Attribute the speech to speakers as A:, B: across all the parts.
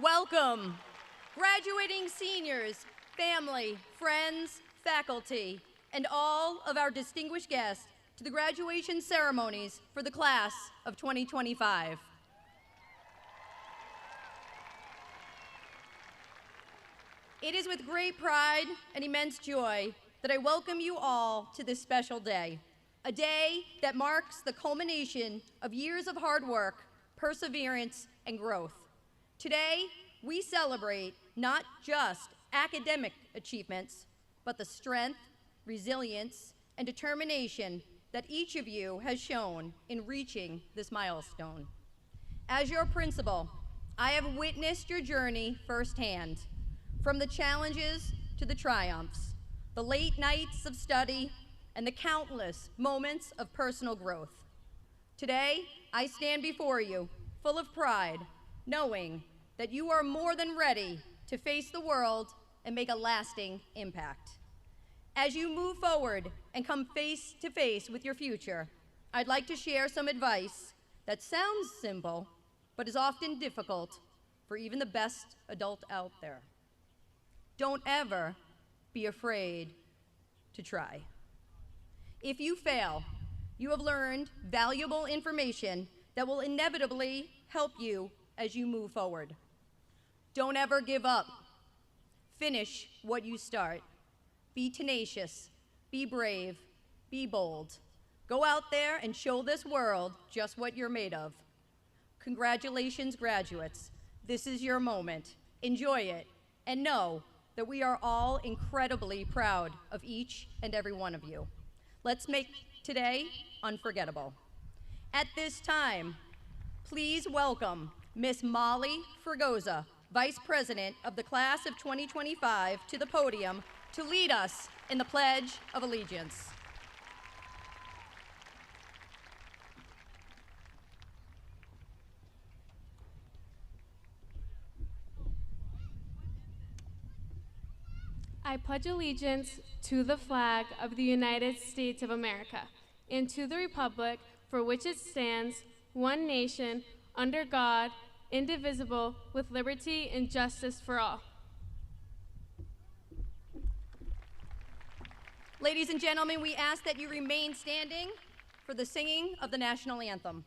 A: Welcome, graduating seniors, family, friends, faculty, and all of our distinguished guests to the graduation ceremonies for the class of 2025. It is with great pride and immense joy that I welcome you all to this special day, a day that marks the culmination of years of hard work, perseverance, and growth. Today, we celebrate not just academic achievements, but the strength, resilience, and determination that each of you has shown in reaching this milestone. As your principal, I have witnessed your journey firsthand, from the challenges to the triumphs, the late nights of study, and the countless moments of personal growth. Today, I stand before you, full of pride, knowing that you are more than ready to face the world and make a lasting impact. As you move forward and come face to face with your future, I'd like to share some advice that sounds simple, but is often difficult for even the best adult out there. Don't ever be afraid to try. If you fail, you have learned valuable information that will inevitably help you as you move forward. Don't ever give up. Finish what you start. Be tenacious, be brave, be bold. Go out there and show this world just what you're made of. Congratulations, graduates. This is your moment. Enjoy it, and know that we are all incredibly proud of each and every one of you. Let's make today unforgettable. At this time, please welcome Miss Molly Fregosa, Vice President of the Class of 2025, to the podium to lead us in the Pledge of Allegiance.
B: I pledge allegiance to the flag of the United States of America and to the republic for which it stands, one nation, under God, indivisible, with liberty and justice for all.
A: Ladies and gentlemen, we ask that you remain standing for the singing of the national anthem.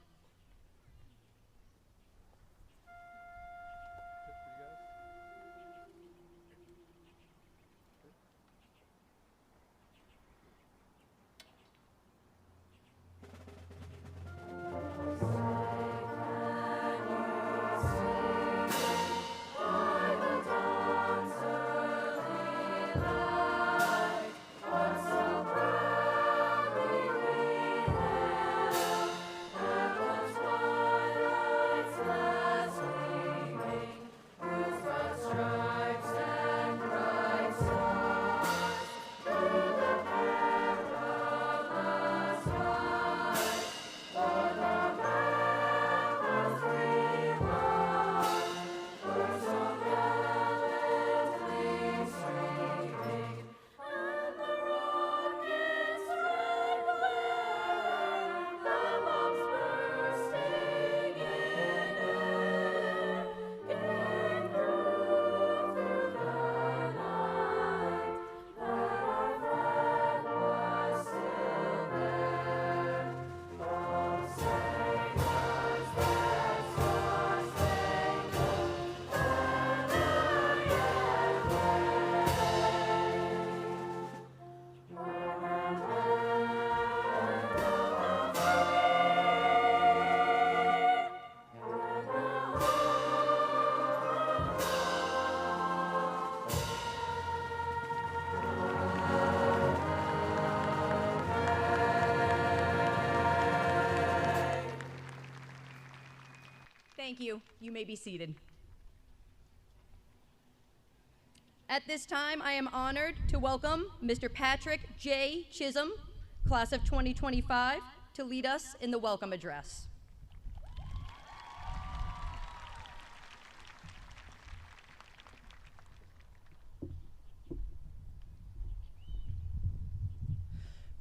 A: Thank you. You may be seated. At this time, I am honored to welcome Mr. Patrick J. Chisholm, Class of 2025, to lead us in the welcome address.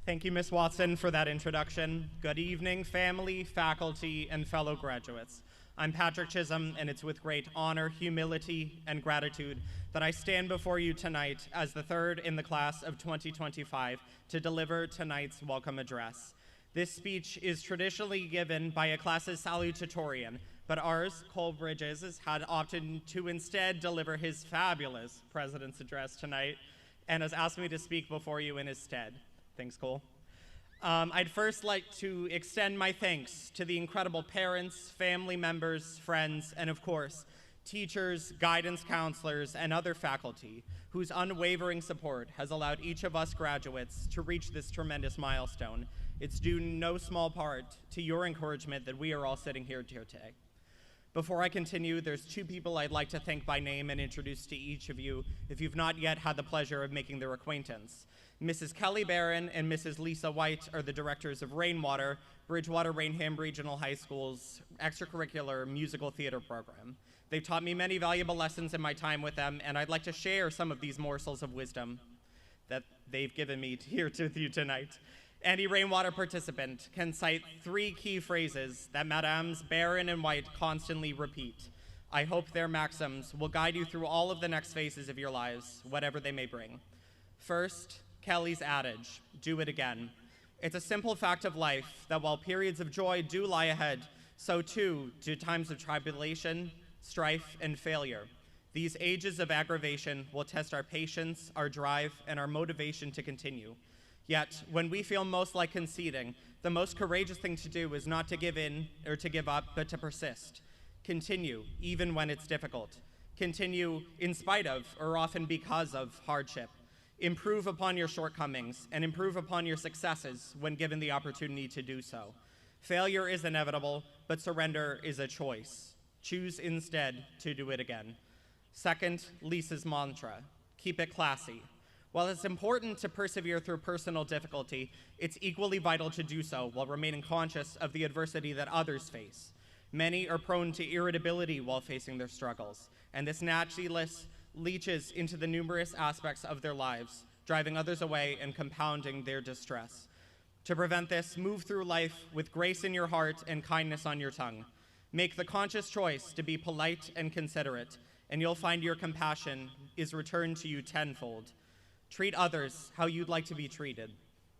C: Thank you, Ms. Watson, for that introduction. Good evening, family, faculty, and fellow graduates. I'm Patrick Chisholm, and it's with great honor, humility, and gratitude that I stand before you tonight as the third in the class of 2025 to deliver tonight's welcome address. This speech is traditionally given by a class's salutatorian, but ours, Cole Bridges, had opted to instead deliver his fabulous president's address tonight and has asked me to speak before you in his stead. Thanks, Cole. I'd first like to extend my thanks to the incredible parents, family members, friends, and of course, teachers, guidance counselors, and other faculty whose unwavering support has allowed each of us graduates to reach this tremendous milestone. It's due in no small part to your encouragement that we are all sitting here today. Before I continue, there's two people I'd like to thank by name and introduce to each of you if you've not yet had the pleasure of making their acquaintance. Mrs. Kelly Barron and Mrs. Lisa White are the directors of Rainwater, Bridgewater-Raynham Regional High School's extracurricular musical theater program. They've taught me many valuable lessons in my time with them, and I'd like to share some of these morsels of wisdom that they've given me here with you tonight. Any Rainwater participant can cite 3 key phrases that Madames Barron and White constantly repeat. I hope their maxims will guide you through all of the next phases of your lives, whatever they may bring. First, Kelly's adage, do it again. It's a simple fact of life that while periods of joy do lie ahead, so too do times of tribulation, strife, and failure. These ages of aggravation will test our patience, our drive, and our motivation to continue. Yet, when we feel most like conceding, the most courageous thing to do is not to give in or to give up, but to persist. Continue, even when it's difficult. Continue in spite of, or often because of, hardship. Improve upon your shortcomings and improve upon your successes when given the opportunity to do so. Failure is inevitable, but surrender is a choice. Choose instead to do it again. Second, Lisa's mantra, keep it classy. While it's important to persevere through personal difficulty, it's equally vital to do so while remaining conscious of the adversity that others face. Many are prone to irritability while facing their struggles, and this naturally leaches into the numerous aspects of their lives, driving others away and compounding their distress. To prevent this, move through life with grace in your heart and kindness on your tongue. Make the conscious choice to be polite and considerate, and you'll find your compassion is returned to you tenfold. Treat others how you'd like to be treated.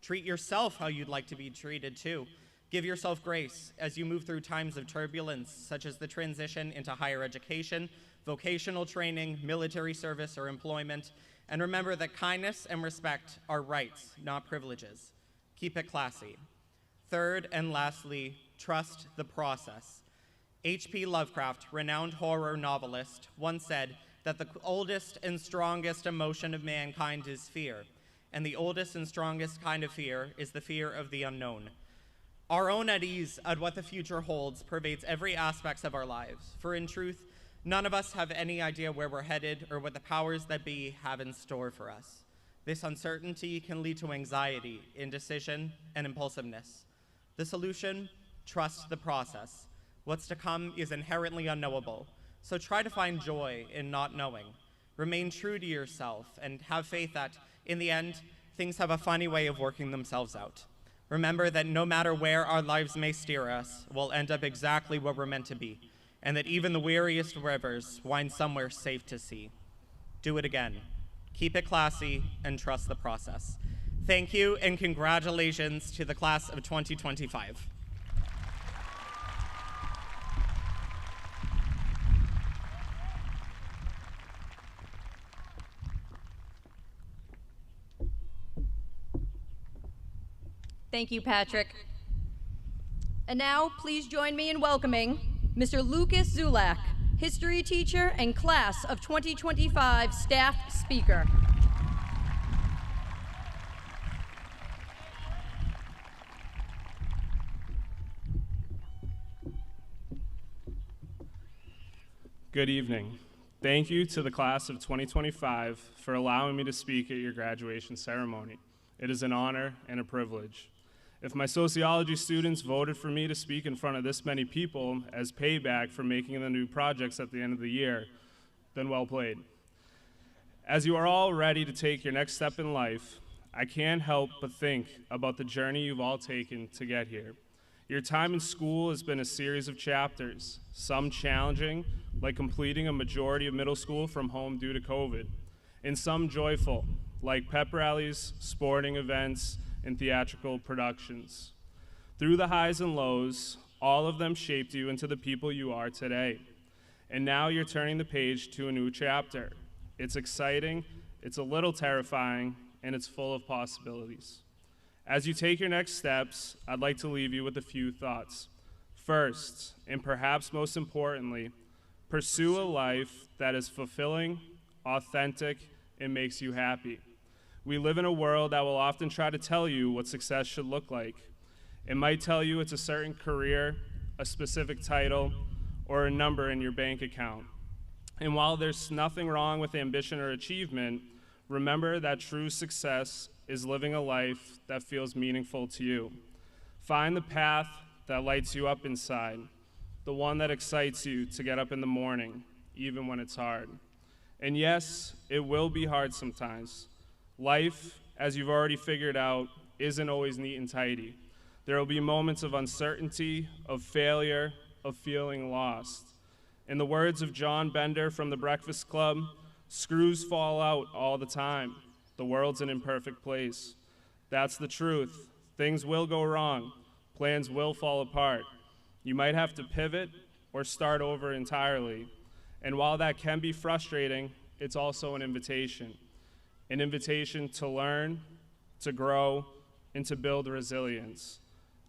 C: Treat yourself how you'd like to be treated too. Give yourself grace as you move through times of turbulence, such as the transition into higher education, vocational training, military service, or employment. And remember that kindness and respect are rights, not privileges. Keep it classy. Third and lastly, trust the process. H.P. Lovecraft, renowned horror novelist, once said that the oldest and strongest emotion of mankind is fear, and the oldest and strongest kind of fear is the fear of the unknown. Our own unease at what the future holds pervades every aspect of our lives, for in truth, none of us have any idea where we're headed or what the powers that be have in store for us. This uncertainty can lead to anxiety, indecision, and impulsiveness. The solution? Trust the process. What's to come is inherently unknowable, so try to find joy in not knowing. Remain true to yourself and have faith that, in the end, things have a funny way of working themselves out. Remember that no matter where our lives may steer us, we'll end up exactly where we're meant to be, and that even the weariest rivers wind somewhere safe to sea. Do it again. Keep it classy and trust the process. Thank you and congratulations to the class of 2025.
A: Thank you, Patrick. And now, please join me in welcoming Mr. Lucas Zulak, history teacher and class of 2025 staff speaker.
D: Good evening. Thank you to the class of 2025 for allowing me to speak at your graduation ceremony. It is an honor and a privilege. If my sociology students voted for me to speak in front of this many people as payback for making the new projects at the end of the year, then well played. As you are all ready to take your next step in life, I can't help but think about the journey you've all taken to get here. Your time in school has been a series of chapters, some challenging, like completing a majority of middle school from home due to COVID, and some joyful, like pep rallies, sporting events, and theatrical productions. Through the highs and lows, all of them shaped you into the people you are today. And now you're turning the page to a new chapter. It's exciting, it's a little terrifying, and it's full of possibilities. As you take your next steps, I'd like to leave you with a few thoughts. First, and perhaps most importantly, pursue a life that is fulfilling, authentic, and makes you happy. We live in a world that will often try to tell you what success should look like. It might tell you it's a certain career, a specific title, or a number in your bank account. And while there's nothing wrong with ambition or achievement, remember that true success is living a life that feels meaningful to you. Find the path that lights you up inside, the one that excites you to get up in the morning, even when it's hard. And yes, it will be hard sometimes. Life, as you've already figured out, isn't always neat and tidy. There will be moments of uncertainty, of failure, of feeling lost. In the words of John Bender from The Breakfast Club, screws fall out all the time. The world's an imperfect place. That's the truth. Things will go wrong. Plans will fall apart. You might have to pivot or start over entirely. And while that can be frustrating, it's also an invitation to learn, to grow, and to build resilience.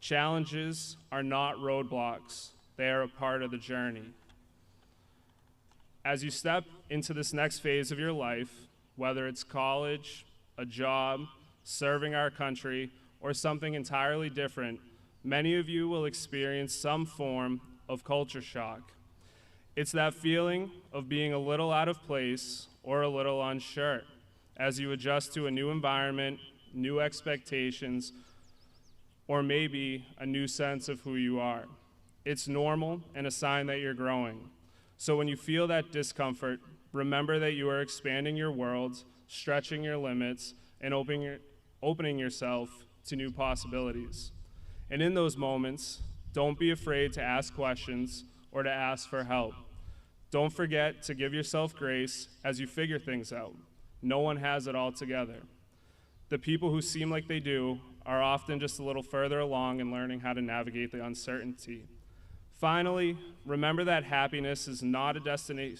D: Challenges are not roadblocks. They are a part of the journey. As you step into this next phase of your life, whether it's college, a job, serving our country, or something entirely different, many of you will experience some form of culture shock. It's that feeling of being a little out of place or a little unsure as you adjust to a new environment, new expectations, or maybe a new sense of who you are. It's normal and a sign that you're growing. So when you feel that discomfort, remember that you are expanding your world, stretching your limits, and opening yourself to new possibilities. And in those moments, don't be afraid to ask questions or to ask for help. Don't forget to give yourself grace as you figure things out. No one has it all together. The people who seem like they do are often just a little further along in learning how to navigate the uncertainty. Finally, remember that happiness is not a destination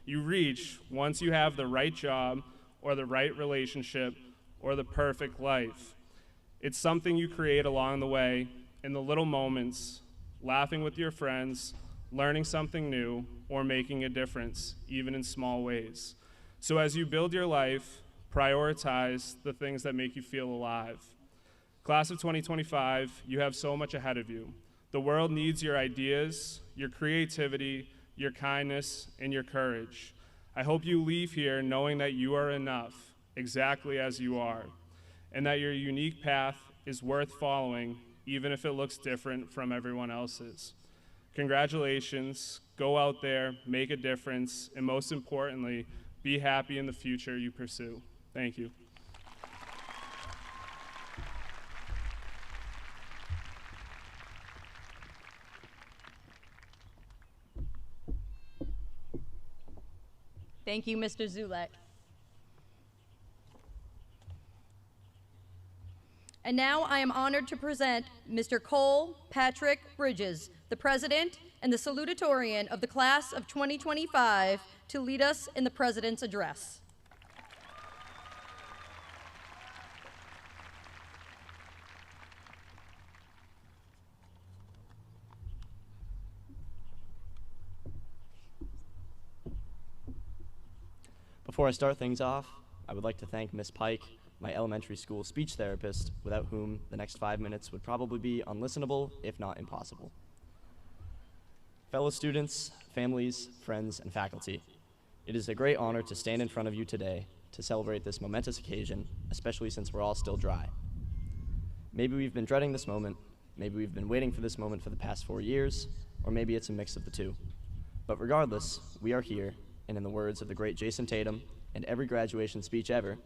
D: you reach once you have the right job or the right relationship or the perfect life. It's something you create along the way in the little moments, laughing with your friends, learning something new, or making a difference, even in small ways. So as you build your life, prioritize the things that make you feel alive. Class of 2025, you have so much ahead of you. The world needs your ideas, your creativity, your kindness, and your courage. I hope you leave here knowing that you are enough, exactly as you are, and that your unique path is worth following, even if it looks different from everyone else's. Congratulations, go out there, make a difference, and most importantly, be happy in the future you pursue. Thank you.
A: Thank you, Mr. Zulek. And now I am honored to present Mr. Cole Patrick Bridges, the President and the Salutatorian of the Class of 2025, to lead us in the President's Address.
E: Before I start things off, I would like to thank Ms. Pike, my elementary school speech therapist, without whom the next 5 minutes would probably be unlistenable, if not impossible. Fellow students, families, friends, and faculty, it is a great honor to stand in front of you today to celebrate this momentous occasion, especially since we're all still dry. Maybe we've been dreading this moment, maybe we've been waiting for this moment for the past 4 years, or maybe it's a mix of the two. But regardless, we are here, and in the words of the great Jason Tatum and every graduation speech ever,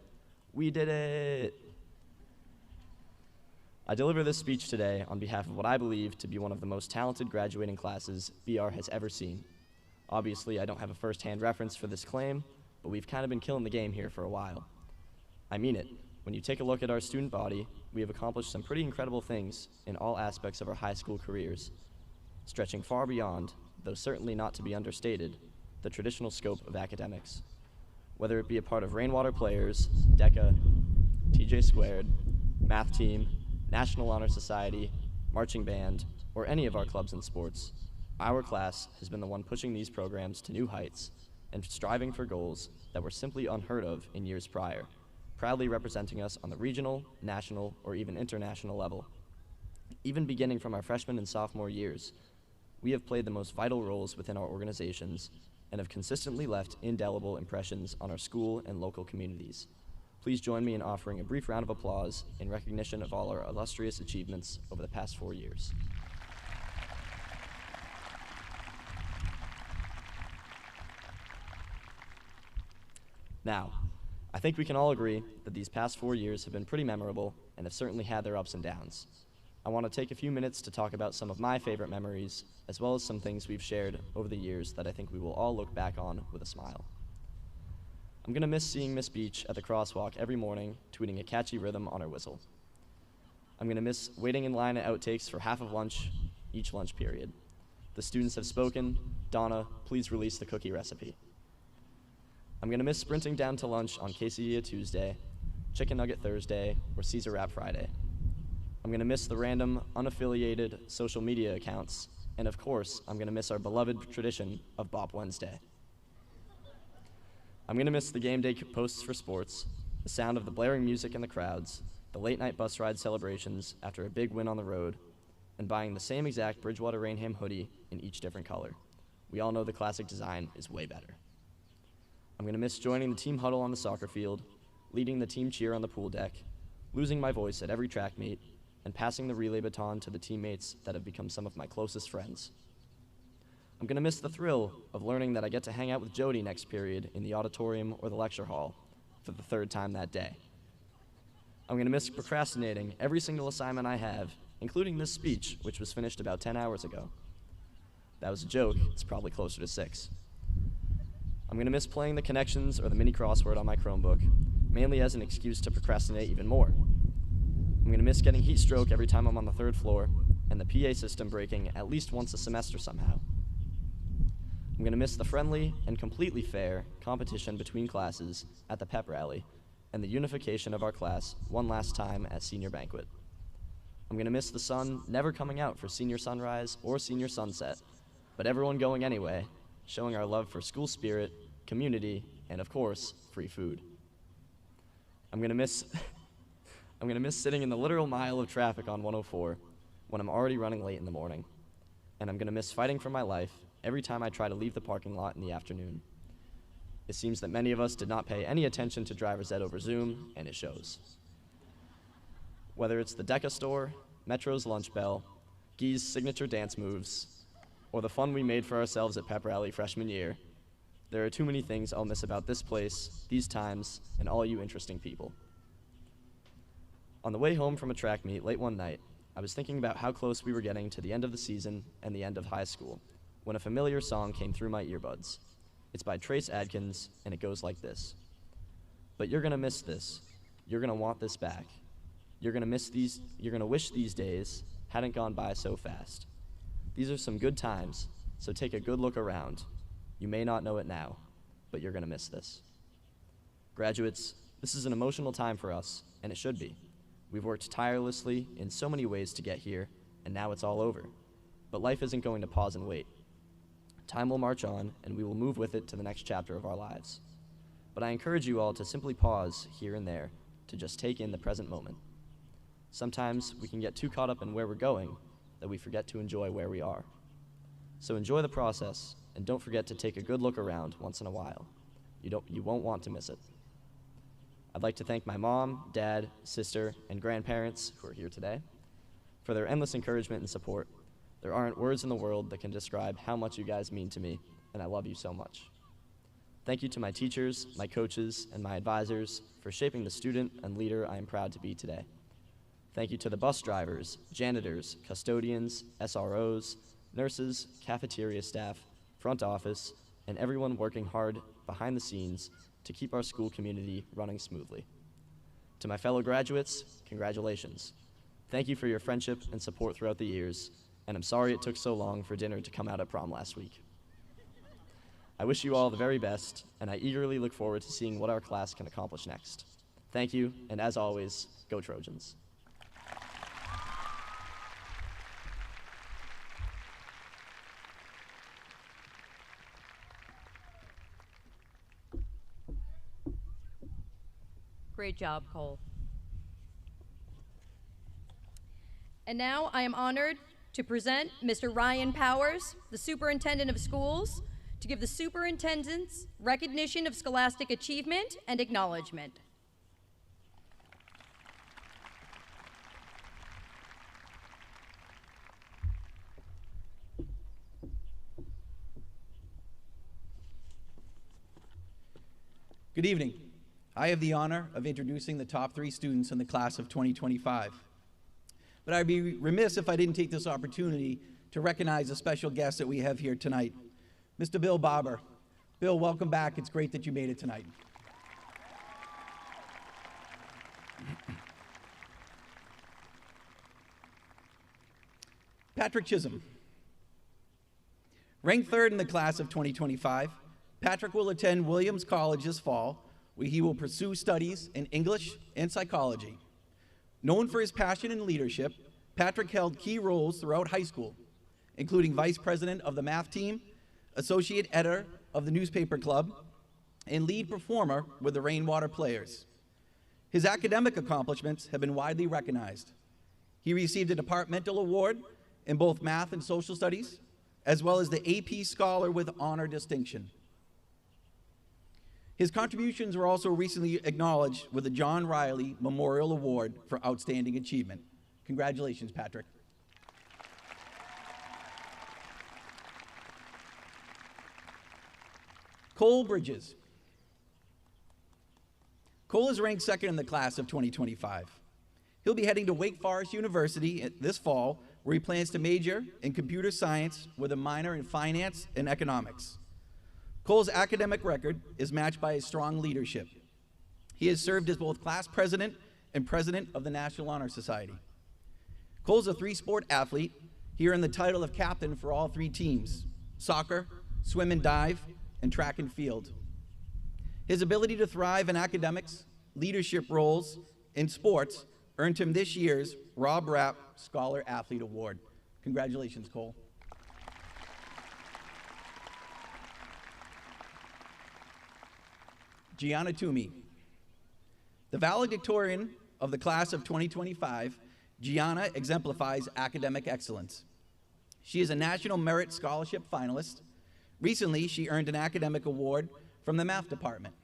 E: we did it. I deliver this speech today on behalf of what I believe to be one of the most talented graduating classes BR has ever seen. Obviously, I don't have a first-hand reference for this claim, but we've kind of been killing the game here for a while. I mean it. When you take a look at our student body, we have accomplished some pretty incredible things in all aspects of our high school careers, stretching far beyond, though certainly not to be understated, the traditional scope of academics. Whether it be a part of Rainwater Players, DECA, TJ Squared, Math Team, National Honor Society, Marching Band, or any of our clubs and sports, our class has been the one pushing these programs to new heights and striving for goals that were simply unheard of in years prior, proudly representing us on the regional, national, or even international level. Even beginning from our freshman and sophomore years, we have played the most vital roles within our organizations and have consistently left indelible impressions on our school and local communities. Please join me in offering a brief round of applause in recognition of all our illustrious achievements over the past 4 years. Now, I think we can all agree that these past 4 years have been pretty memorable and have certainly had their ups and downs. I want to take a few minutes to talk about some of my favorite memories, as well as some things we've shared over the years that I think we will all look back on with a smile. I'm going to miss seeing Miss Beach at the crosswalk every morning, tweeting a catchy rhythm on her whistle. I'm going to miss waiting in line at outtakes for half of lunch, each lunch period. The students have spoken. Donna, please release the cookie recipe. I'm going to miss sprinting down to lunch on quesadilla Tuesday, chicken nugget Thursday, or Caesar wrap Friday. I'm going to miss the random, unaffiliated social media accounts, and of course, I'm going to miss our beloved tradition of Bop Wednesday. I'm going to miss the game day posts for sports, the sound of the blaring music in the crowds, the late-night bus ride celebrations after a big win on the road, and buying the same exact Bridgewater-Raynham hoodie in each different color. We all know the classic design is way better. I'm going to miss joining the team huddle on the soccer field, leading the team cheer on the pool deck, losing my voice at every track meet, and passing the relay baton to the teammates that have become some of my closest friends. I'm going to miss the thrill of learning that I get to hang out with Jody next period in the auditorium or the lecture hall for the 3rd time that day. I'm going to miss procrastinating every single assignment I have, including this speech, which was finished about 10 hours ago. That was a joke. It's probably closer to 6. I'm going to miss playing the connections or the mini crossword on my Chromebook, mainly as an excuse to procrastinate even more. I'm going to miss getting heat stroke every time I'm on the 3rd floor, and the PA system breaking at least once a semester somehow. I'm going to miss the friendly and completely fair competition between classes at the pep rally and the unification of our class one last time at senior banquet. I'm going to miss the sun never coming out for senior sunrise or senior sunset, but everyone going anyway, showing our love for school spirit, community, and of course, free food. I'm going to miss sitting in the literal mile of traffic on 104 when I'm already running late in the morning. And I'm going to miss fighting for my life every time I try to leave the parking lot in the afternoon. It seems that many of us did not pay any attention to driver's ed over Zoom, and it shows. Whether it's the DECA store, Metro's lunch bell, Guy's signature dance moves, or the fun we made for ourselves at pep rally freshman year, there are too many things I'll miss about this place, these times, and all you interesting people. On the way home from a track meet late one night, I was thinking about how close we were getting to the end of the season and the end of high school, when a familiar song came through my earbuds. It's by Trace Adkins, and it goes like this. But you're gonna miss this. You're gonna want this back. You're gonna wish these days hadn't gone by so fast. These are some good times, so take a good look around. You may not know it now, but you're gonna miss this. Graduates, this is an emotional time for us, and it should be. We've worked tirelessly in so many ways to get here, and now it's all over. But life isn't going to pause and wait. Time will march on, and we will move with it to the next chapter of our lives. But I encourage you all to simply pause here and there to just take in the present moment. Sometimes we can get too caught up in where we're going that we forget to enjoy where we are. So enjoy the process, and don't forget to take a good look around once in a while. You won't want to miss it. I'd like to thank my mom, dad, sister, and grandparents who are here today for their endless encouragement and support. There aren't words in the world that can describe how much you guys mean to me, and I love you so much. Thank you to my teachers, my coaches, and my advisors for shaping the student and leader I am proud to be today. Thank you to the bus drivers, janitors, custodians, SROs, nurses, cafeteria staff, front office, and everyone working hard behind the scenes to keep our school community running smoothly. To my fellow graduates, congratulations. Thank you for your friendship and support throughout the years, and I'm sorry it took so long for dinner to come out at prom last week. I wish you all the very best, and I eagerly look forward to seeing what our class can accomplish next. Thank you, and as always, go Trojans.
A: Great job, Cole. And now I am honored to present Mr. Ryan Powers, the Superintendent of Schools, to give the superintendent's recognition of scholastic achievement and acknowledgement.
F: Good evening. I have the honor of introducing the top 3 students in the class of 2025. But I'd be remiss if I didn't take this opportunity to recognize a special guest that we have here tonight, Mr. Bill Barber. Bill, welcome back. It's great that you made it tonight. Patrick Chisholm. Ranked 3rd in the class of 2025, Patrick will attend Williams College this fall, where he will pursue studies in English and psychology. Known for his passion and leadership, Patrick held key roles throughout high school, including vice president of the math team, associate editor of the newspaper club, and lead performer with the Rainwater Players. His academic accomplishments have been widely recognized. He received a departmental award in both math and social studies, as well as the AP Scholar with Honor distinction. His contributions were also recently acknowledged with the John Riley Memorial Award for Outstanding Achievement. Congratulations, Patrick. Cole Bridges. Cole is ranked 2nd in the class of 2025. He'll be heading to Wake Forest University this fall, where he plans to major in computer science with a minor in finance and economics. Cole's academic record is matched by his strong leadership. He has served as both class president and president of the National Honor Society. Cole's a 3-sport athlete. He earned the title of captain for all 3 teams: soccer, swim and dive, and track and field. His ability to thrive in academics, leadership roles, and sports earned him this year's Rob Rapp Scholar Athlete Award. Congratulations, Cole. Gianna Toomey. The valedictorian of the class of 2025, Gianna exemplifies academic excellence. She is a National Merit Scholarship finalist. Recently, she earned an academic award from the math department.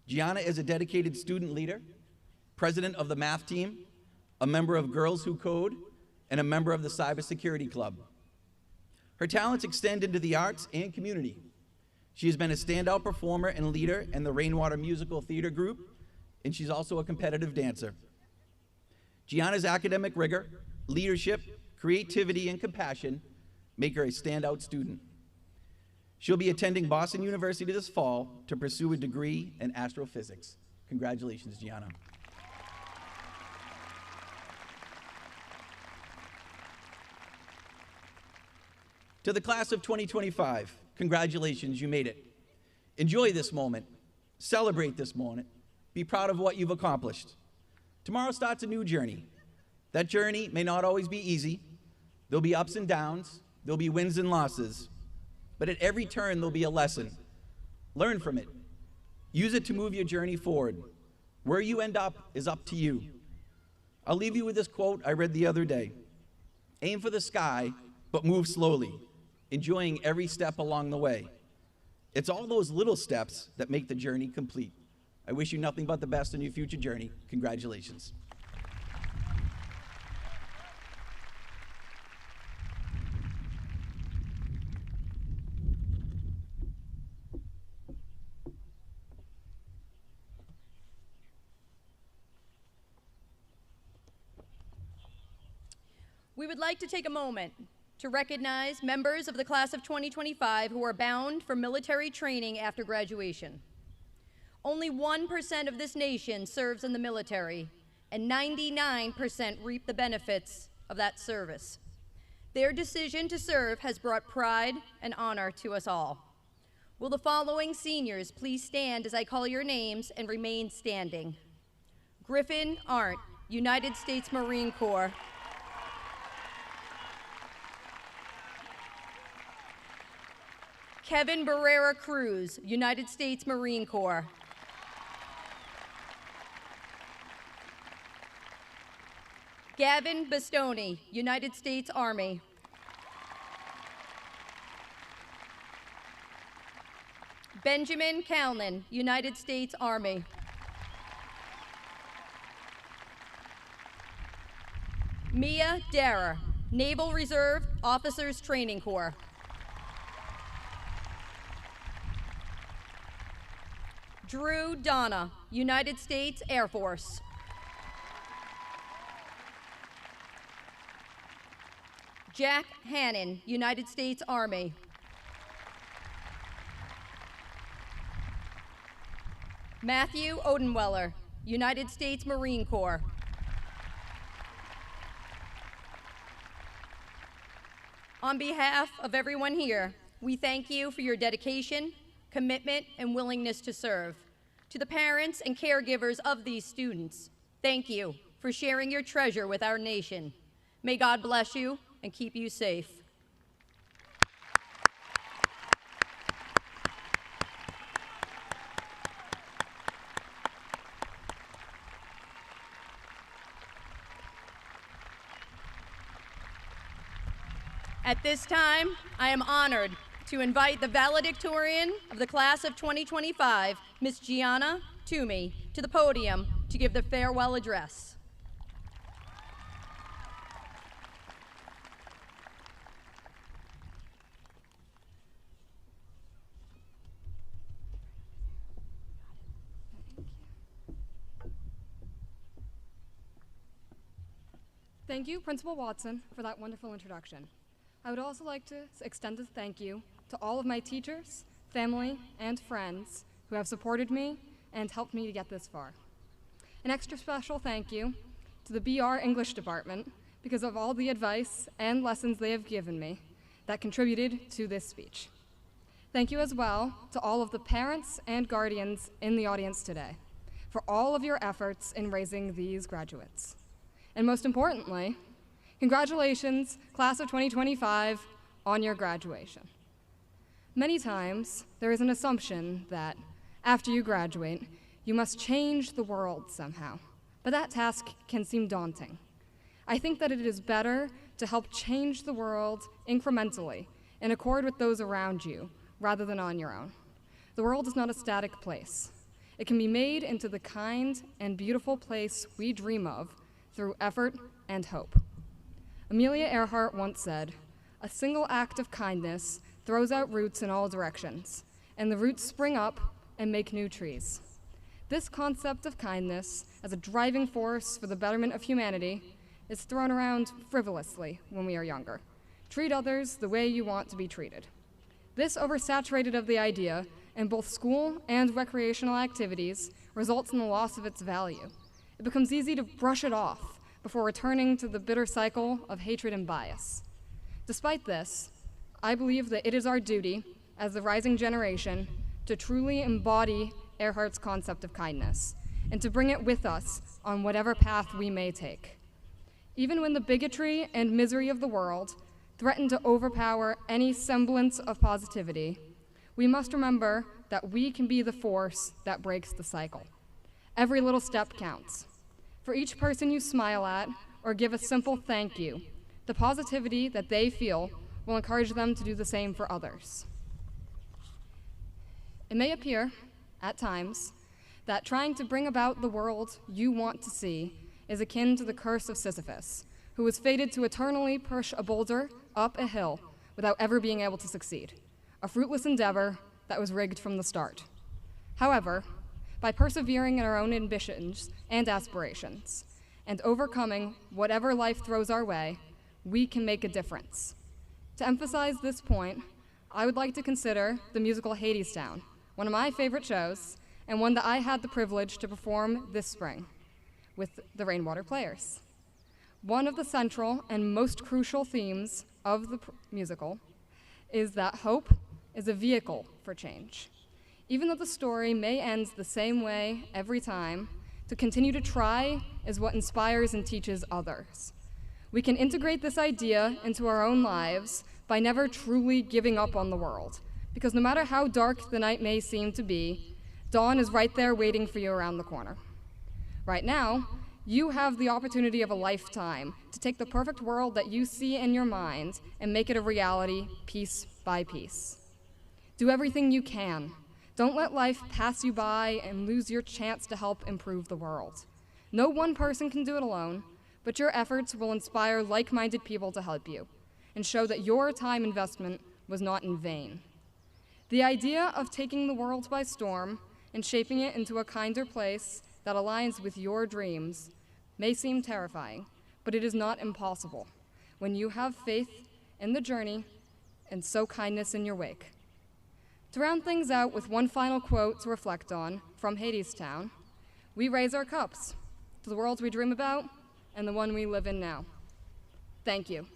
F: Gianna is a dedicated student leader, president of the math team, a member of Girls Who Code, and a member of the Cybersecurity Club. Her talents extend into the arts and community. She has been a standout performer and leader in the Rainwater Musical Theater Group, and she's also a competitive dancer. Gianna's academic rigor, leadership, creativity, and compassion make her a standout student. She'll be attending Boston University this fall to pursue a degree in astrophysics. Congratulations, Gianna. To the class of 2025, congratulations, you made it. Enjoy this moment. Celebrate this moment. Be proud of what you've accomplished. Tomorrow starts a new journey. That journey may not always be easy. There'll be ups and downs. There'll be wins and losses. But at every turn, there'll be a lesson. Learn from it. Use it to move your journey forward. Where you end up is up to you. I'll leave you with this quote I read the other day. Aim for the sky, but move slowly, enjoying every step along the way. It's all those little steps that make the journey complete. I wish you nothing but the best in your future journey. Congratulations.
A: We would like to take a moment to recognize members of the class of 2025 who are bound for military training after graduation. Only 1% of this nation serves in the military, and 99% reap the benefits of that service. Their decision to serve has brought pride and honor to us all. Will the following seniors please stand as I call your names and remain standing? Griffin Arndt, United States Marine Corps. Kevin Barrera Cruz, United States Marine Corps. Gavin Bastoni, United States Army. Benjamin Calnan, United States Army. Mia Dara, Naval Reserve Officers Training Corps. Drew Donna, United States Air Force. Jack Hannon, United States Army. Matthew Odenweller, United States Marine Corps. On behalf of everyone here, we thank you for your dedication, commitment, and willingness to serve. To the parents and caregivers of these students, thank you for sharing your treasure with our nation. May God bless you and keep you safe. At this time, I am honored to invite the valedictorian of the class of 2025, Ms. Gianna Toomey, to the podium to give the farewell address.
G: Thank you, Principal Watson, for that wonderful introduction. I would also like to extend a thank you to all of my teachers, family, and friends who have supported me and helped me to get this far. An extra special thank you to the BR English department because of all the advice and lessons they have given me that contributed to this speech. Thank you as well to all of the parents and guardians in the audience today for all of your efforts in raising these graduates. And most importantly, congratulations, class of 2025, on your graduation. Many times, there is an assumption that after you graduate, you must change the world somehow, but that task can seem daunting. I think that it is better to help change the world incrementally in accord with those around you, rather than on your own. The world is not a static place. It can be made into the kind and beautiful place we dream of through effort and hope. Amelia Earhart once said, "A single act of kindness throws out roots in all directions, and the roots spring up and make new trees." This concept of kindness as a driving force for the betterment of humanity is thrown around frivolously when we are younger. Treat others the way you want to be treated. This oversaturated of the idea in both school and recreational activities results in the loss of its value. It becomes easy to brush it off before returning to the bitter cycle of hatred and bias. Despite this, I believe that it is our duty, as the rising generation, to truly embody Earhart's concept of kindness, and to bring it with us on whatever path we may take. Even when the bigotry and misery of the world threaten to overpower any semblance of positivity, we must remember that we can be the force that breaks the cycle. Every little step counts. For each person you smile at or give a simple thank you, the positivity that they feel will encourage them to do the same for others. It may appear, at times, that trying to bring about the world you want to see is akin to the curse of Sisyphus, who was fated to eternally push a boulder up a hill without ever being able to succeed, a fruitless endeavor that was rigged from the start. However, by persevering in our own ambitions and aspirations, and overcoming whatever life throws our way, we can make a difference. To emphasize this point, I would like to consider the musical Hadestown, one of my favorite shows, and one that I had the privilege to perform this spring with the Rainwater Players. One of the central and most crucial themes of the musical is that hope is a vehicle for change. Even though the story may end the same way every time, to continue to try is what inspires and teaches others. We can integrate this idea into our own lives by never truly giving up on the world, because no matter how dark the night may seem to be, dawn is right there waiting for you around the corner. Right now, you have the opportunity of a lifetime to take the perfect world that you see in your mind and make it a reality piece by piece. Do everything you can. Don't let life pass you by and lose your chance to help improve the world. No one person can do it alone, but your efforts will inspire like-minded people to help you and show that your time investment was not in vain. The idea of taking the world by storm and shaping it into a kinder place that aligns with your dreams may seem terrifying, but it is not impossible when you have faith in the journey and sow kindness in your wake. To round things out with one final quote to reflect on from Hadestown, we raise our cups to the world we dream about and the one we live in now. Thank you.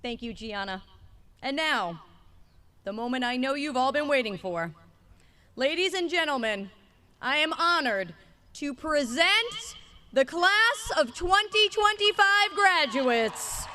A: Thank you, Gianna. And now, the moment I know you've all been waiting for. Ladies and gentlemen, I am honored to present the class of 2025 graduates.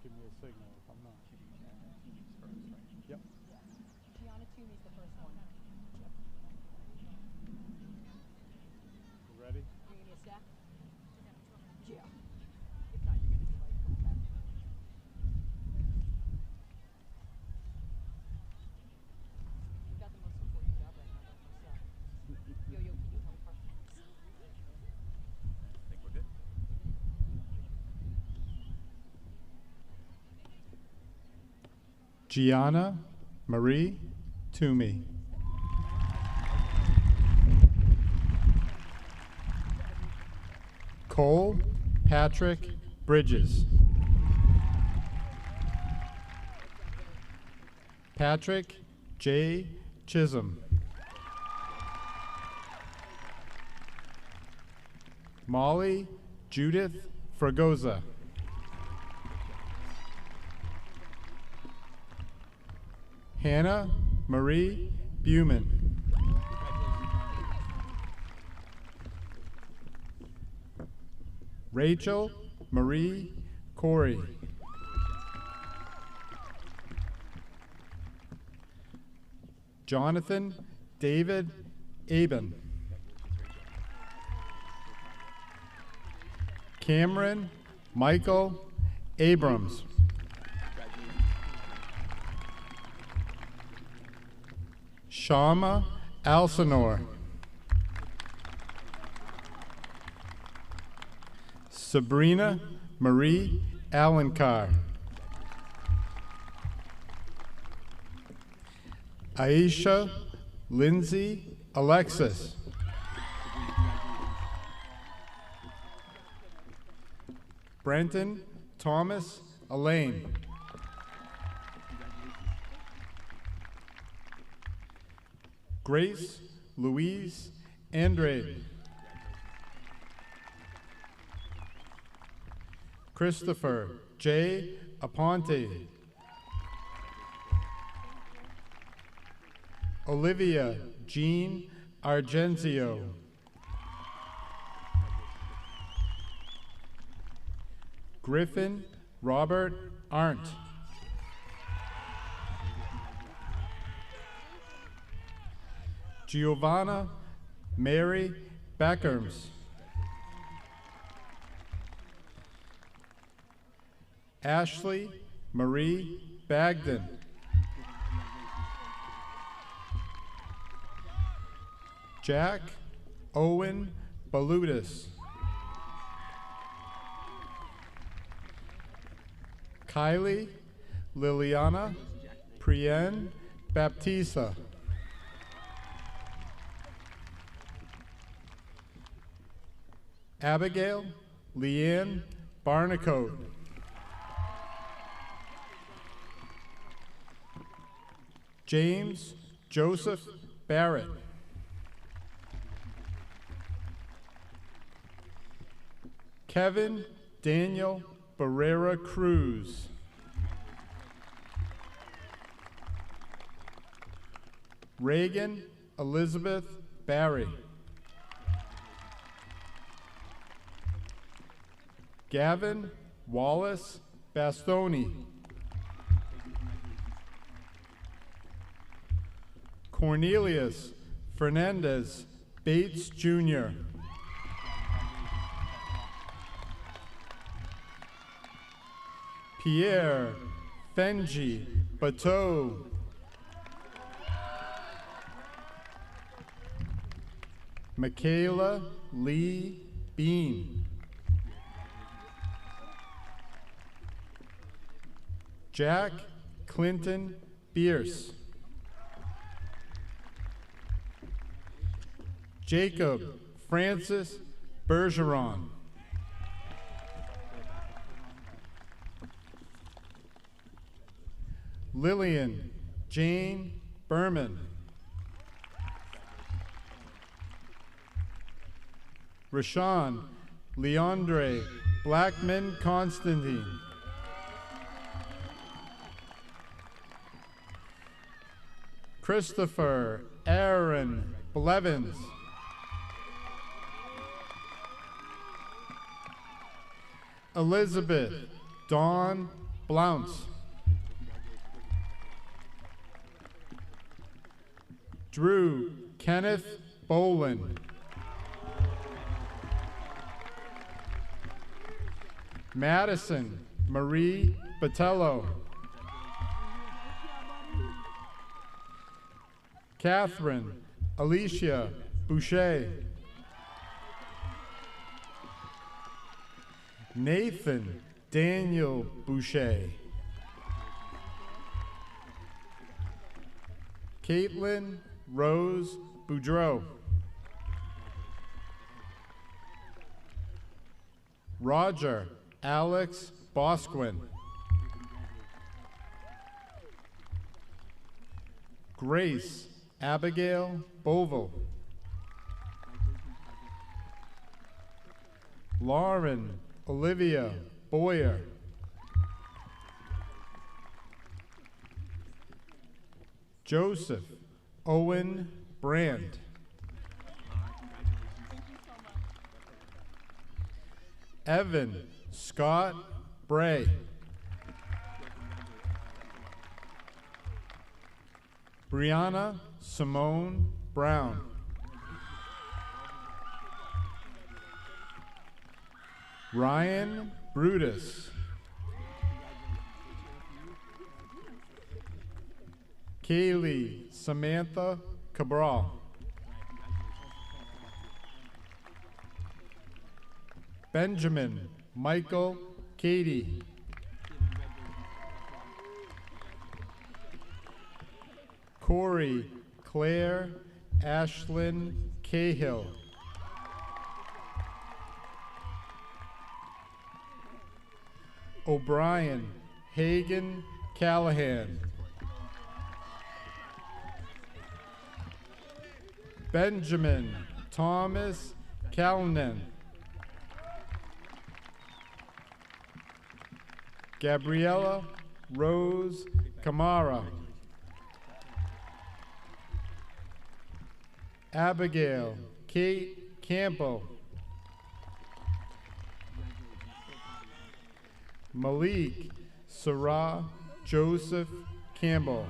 H: Give me a signal if I'm not. Yep.
A: Gianna Toomey's the first one.
H: You ready?
A: You give me a stack? Yeah. If not, you're going to be like, okay. You've got the most important job right now, don't you? Yo, can you help her?
I: I think we're good.
H: Gianna Marie Toomey. Cole Patrick Bridges. Patrick J. Chisholm. Molly Judith Fragoza. Hannah Marie Buman. Rachel Marie Corey. Jonathan David Aben. Cameron Michael Abrams. Shama Alcinor.
I: Sabrina Marie Alencar. Aisha Lindsay Alexis. Brenton Thomas Elaine. Grace Louise Andrade. Christopher J. Aponte. Olivia Jean Argenzio. Griffin Robert Arndt. Giovanna Mary Beckerms. Ashley Marie Bagden. Jack Owen Balutis. Kylie Liliana Prien Baptista. Abigail Leanne Barnacote. James Joseph Barrett. Kevin Daniel Barrera Cruz. Reagan Elizabeth Barry. Gavin Wallace Bastoni. Cornelius Fernandez Bates Jr. Pierre Fenji Bateau. Michaela Lee Bean. Jack Clinton Bierce. Jacob Francis Bergeron. Lillian Jane Berman. Rashawn Leandre Blackman Constantine. Christopher Aaron Blevins. Elizabeth Dawn Blounce. Drew Kenneth Bolin. Madison Marie Botello. Catherine Alicia Boucher. Nathan Daniel Boucher. Caitlin Rose Boudreau. Roger Alex Bosquin. Grace Abigail Bovell. Lauren Olivia Boyer. Joseph Owen Brand. Evan Scott Bray. Brianna Simone Brown. Ryan Brutus. Kaylee Samantha Cabral. Benjamin Michael Cady. Corey Claire Ashlyn Cahill. O'Brien Hagan Callahan. Benjamin Thomas Callanan. Gabriella Rose Camara. Abigail Kate Campbell. Malik Sarah Joseph Campbell.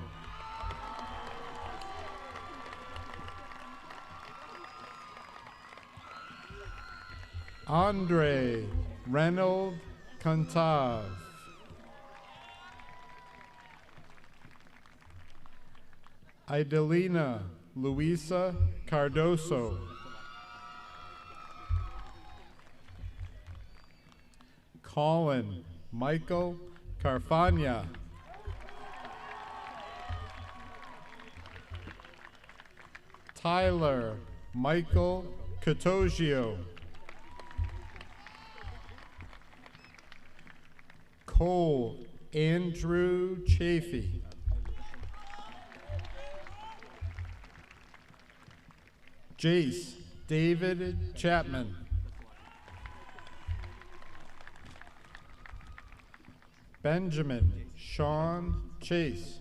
I: Andre Reynold Contav. Idelina Luisa Cardoso. Colin Michael Carfagna. Tyler Michael Catogio. Cole Andrew Chafee. Jace David Chapman. Benjamin Sean Chase.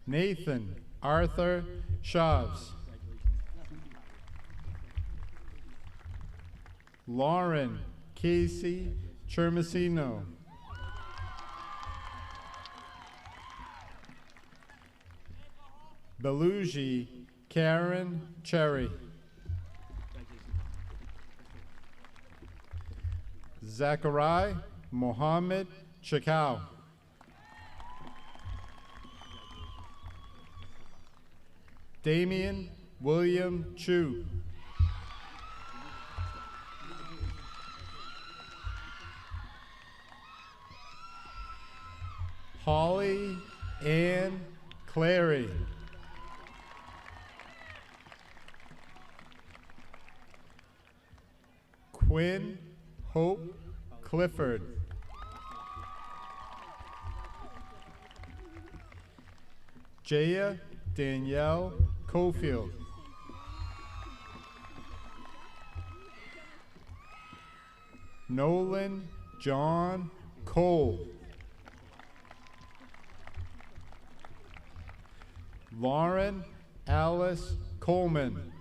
I: Nathan Arthur Shavs. Lauren Casey Chermasino. Belugi Karen Cherry. Zachariah Mohammed Chakao. Damian William Chu. Holly Ann Clary. Quinn Hope Clifford. Jaya Danielle Cofield. Nolan John Cole. Lauren Alice Coleman.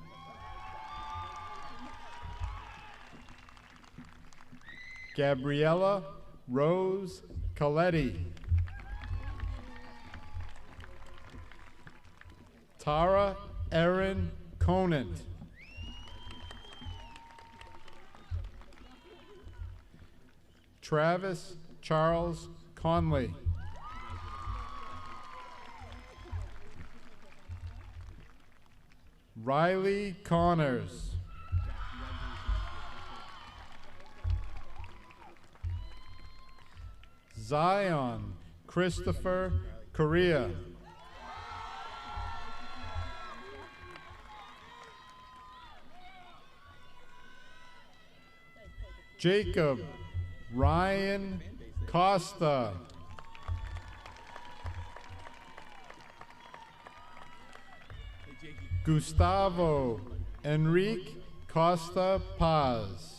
I: Gabriella Rose Coletti. Tara Erin Conant. Travis Charles Conley. Riley Connors. Zion Christopher Correa. Jacob Ryan Costa. Gustavo Enrique Costa Paz.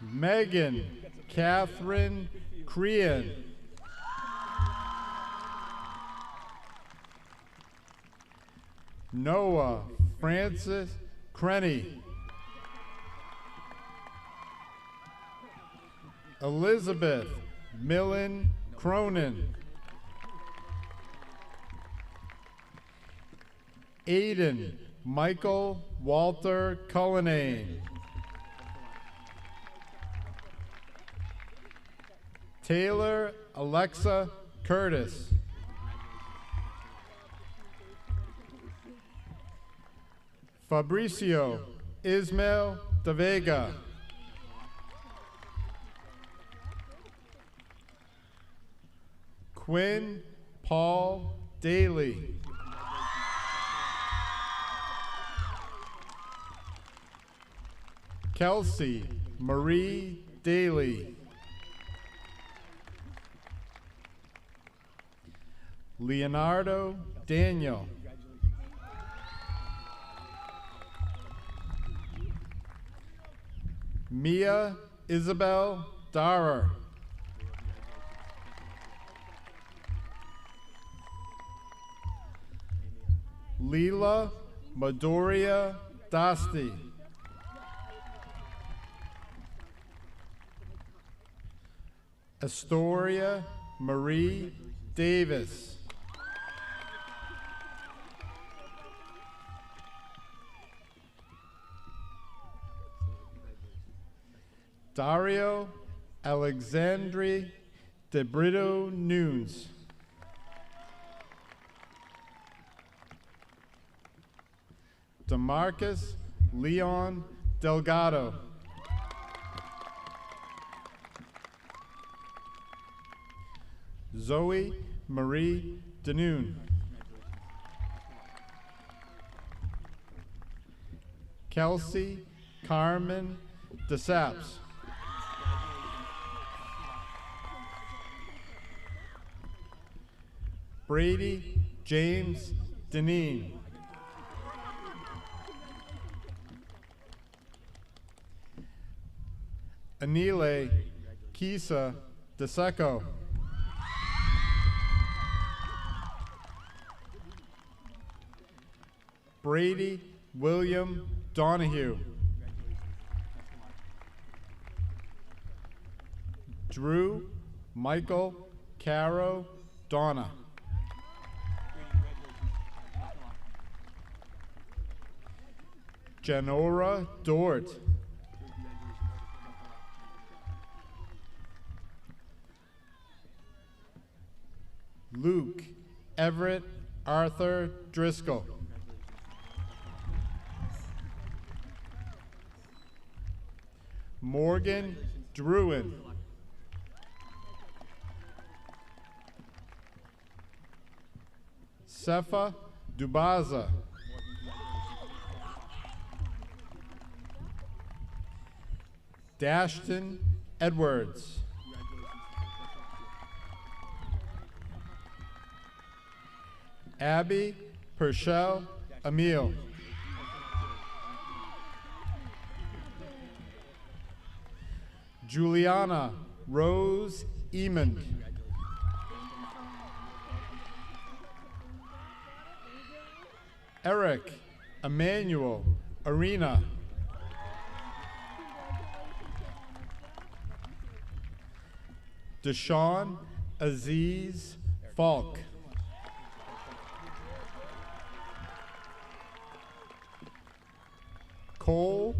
I: Megan Catherine Crean. Noah Francis Crenny. Elizabeth Millen Cronin. Aiden Michael Walter Cullinane. Taylor Alexa Curtis. Fabricio Ismael de Vega. Quinn Paul Daly. Kelsey Marie Daly. Leonardo Daniel. Mia Isabel Darer. Leela Madoria Dasti. Astoria Marie Davis. Dario Alexandri de Brito Nunes. Demarcus Leon Delgado. Zoe Marie Danoon. Kelsey Carmen DeSaps. Brady James Deneen. Anile Kisa DeSeco. Brady William Donahue. Drew Michael Caro Donna. Janora Dort. Luke Everett Arthur Driscoll. Morgan Druin. Sefa Dubaza. Dashton Edwards. Abby Purcell Emile. Juliana Rose Emond. Eric Emmanuel Arena. Deshaun Aziz Falk. Cole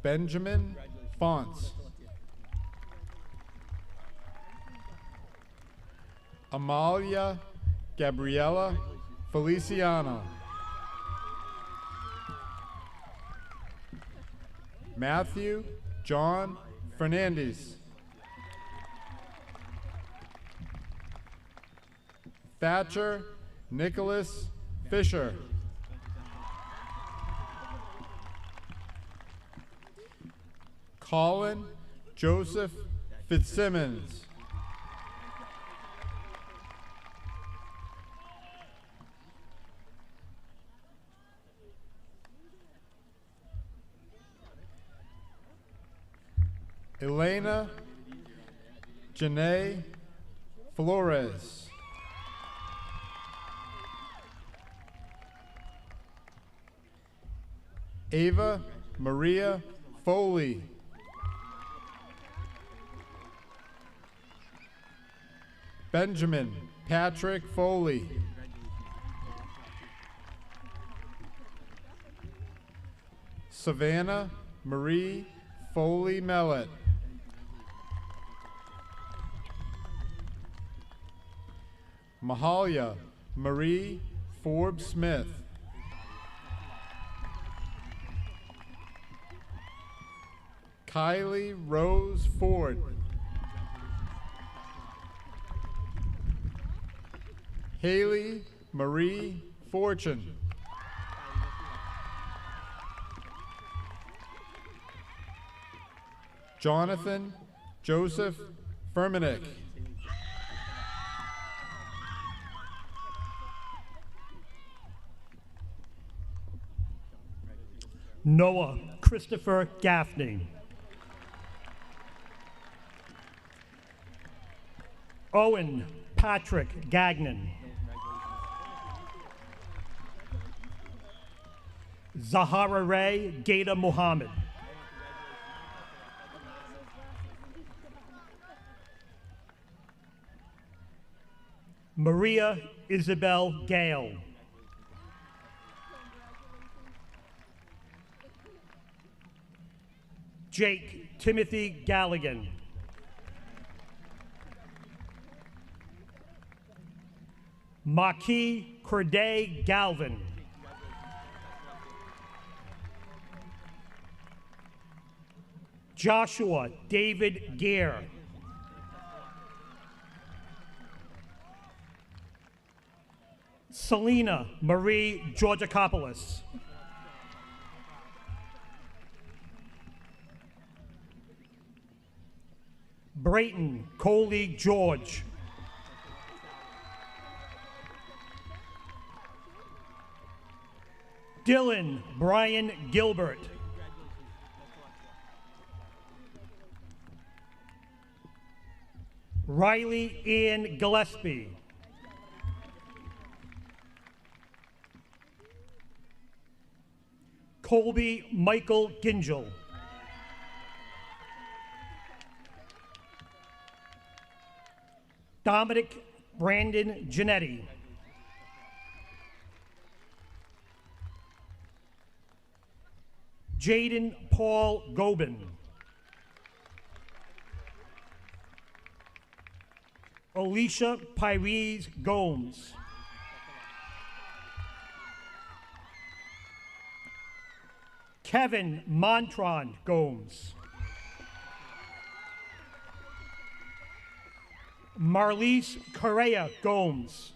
I: Benjamin Fonts. Amalia Gabriela Feliciano. Matthew John Fernandez. Thatcher Nicholas Fisher. Colin Joseph Fitzsimmons. Elena Janae Flores. Ava Maria Foley. Benjamin Patrick Foley. Savannah Marie Foley Mellett. Mahalia Marie Forbes Smith. Kylie Rose Ford. Haley Marie Fortune. Jonathan Joseph Firminick.
J: Noah Christopher Gaffney. Owen Patrick Gagnon. Zahara Ray Gaeta Muhammad. Maria Isabel Gale. Jake Timothy Galligan. Maki Corday Galvin. Joshua David Gear. Selena Marie Georgakopoulos. Brayton Coley George. Dylan Brian Gilbert. Riley Ian Gillespie. Colby Michael Gingell. Dominic Brandon Giannetti. Jaden Paul Gobin. Alicia Pyrese Gomes. Kevin Montron Gomes. Marlise Correa Gomes.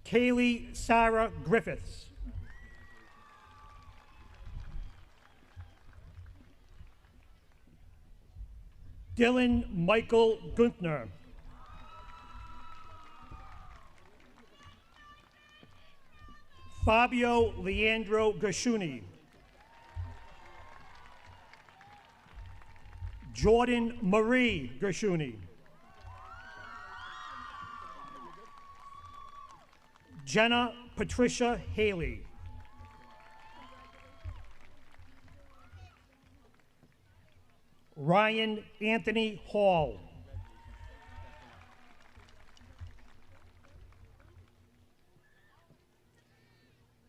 J: Kaylee Sarah Griffiths. Dylan Michael Guntner. Fabio Leandro Gashuni. Jordan Marie Gashuni. Jenna Patricia Haley. Ryan Anthony Hall.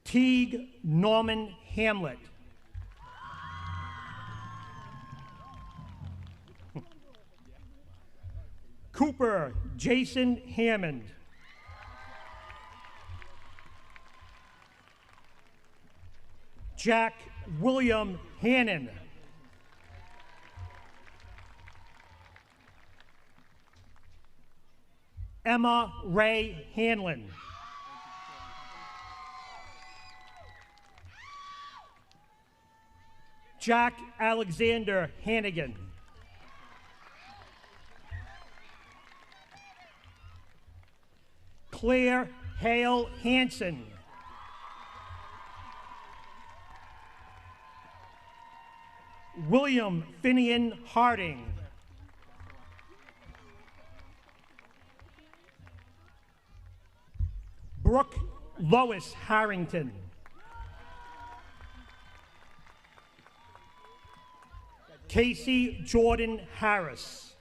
J: Teague Norman Hamlet. Cooper Jason Hammond. Jack William Hannon. Emma Ray Hanlon. Jack Alexander Hannigan. Claire Hale Hansen. William Finian Harding. Brooke Lois Harrington. Casey Jordan Harris.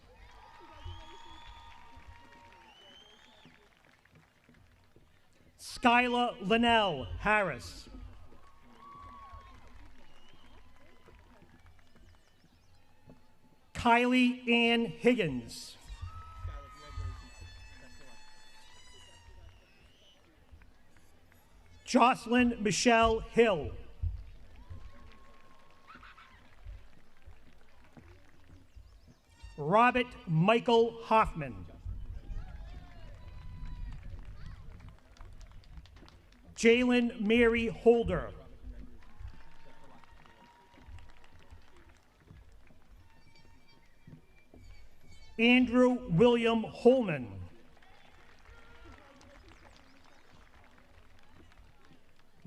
J: Skylar Linnell Harris. Kylie Ann Higgins. Jocelyn Michelle Hill. Robert Michael Hoffman. Jalen Mary Holder. Andrew William Holman.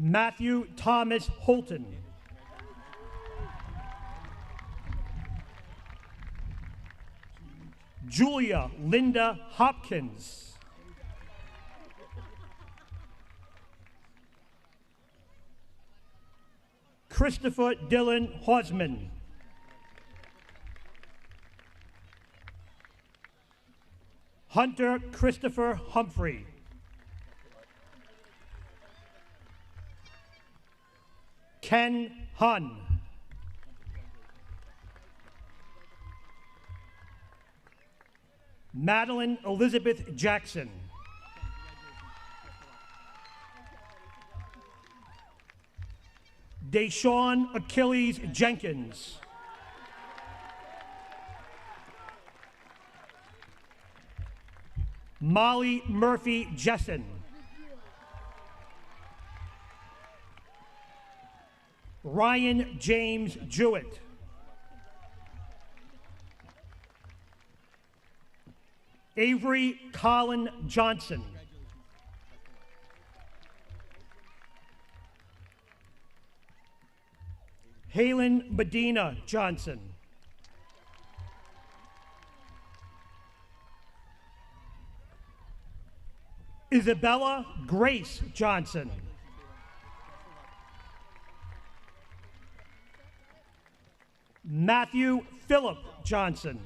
J: Matthew Thomas Holton. Julia Linda Hopkins. Christopher Dylan Hosman. Hunter Christopher Humphrey. Ken Hun. Madeline Elizabeth Jackson. Deshaun Achilles Jenkins. Molly Murphy Jessen. Ryan James Jewett. Avery Colin Johnson. Halen Medina Johnson. Isabella Grace Johnson. Matthew Philip Johnson.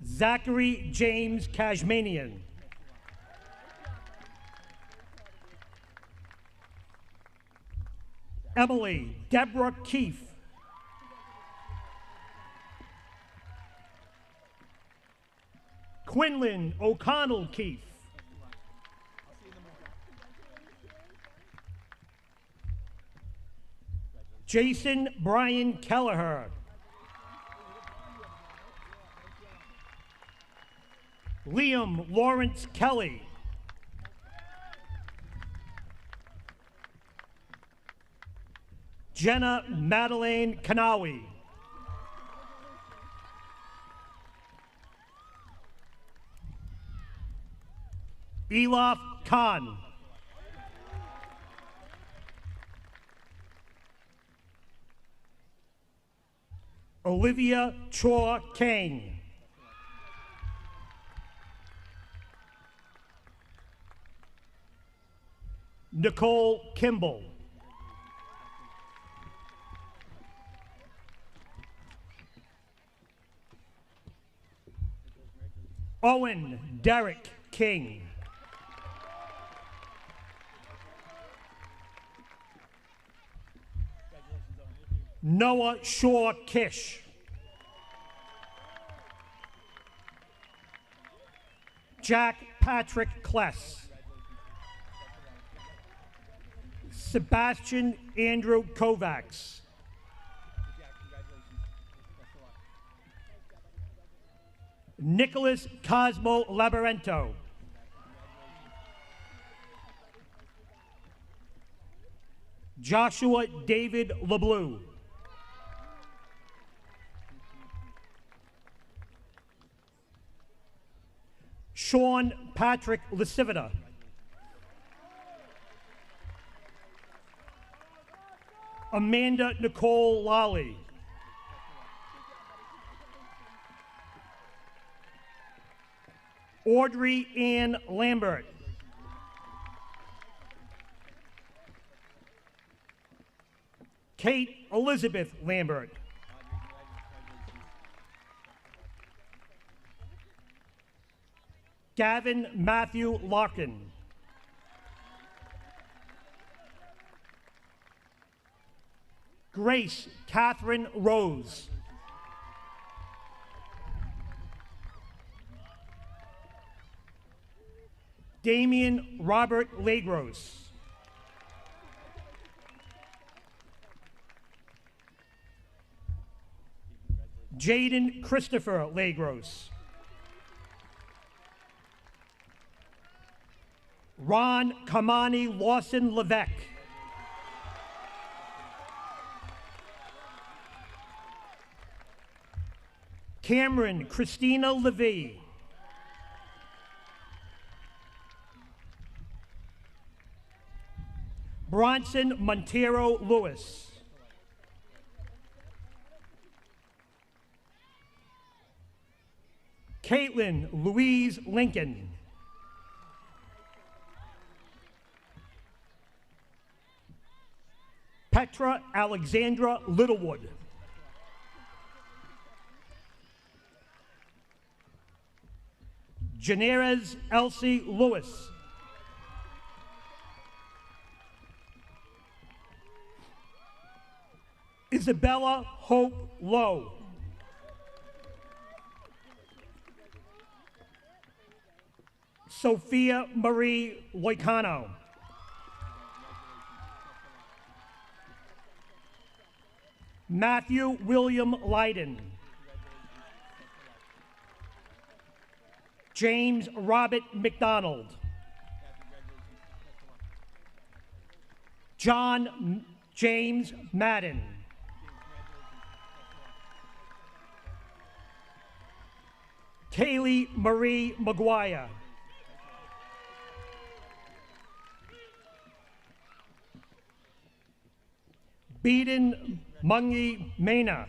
J: Zachary James Kashmanian. Emily Deborah Keefe. Quinlan O'Connell Keefe. Jason Brian Kelleher. Liam Lawrence Kelly. Jenna Madeleine Kanawi. Elaf Khan. Olivia Chor Kang. Nicole Kimball. Owen Derek King. Noah Shaw Kish. Jack Patrick Kless. Sebastian Andrew Kovacs. Nicholas Cosmo Labarento. Joshua David LeBlue. Sean Patrick Lasivita. Amanda Nicole Lally. Audrey Ann Lambert. Kate Elizabeth Lambert. Gavin Matthew Larkin. Grace Catherine Rose. Damian Robert Lagros. Jaden Christopher Lagros. Ron Kamani Lawson Levesque. Cameron Christina Levy. Bronson Montero Lewis. Caitlin Louise Lincoln. Petra Alexandra Littlewood. Janeres Elsie Lewis. Isabella Hope Lowe. Sophia Marie Loicano. Matthew William Lyden. James Robert McDonald. John James Madden. Kaylee Marie McGuire. Beeden Mungi Mena.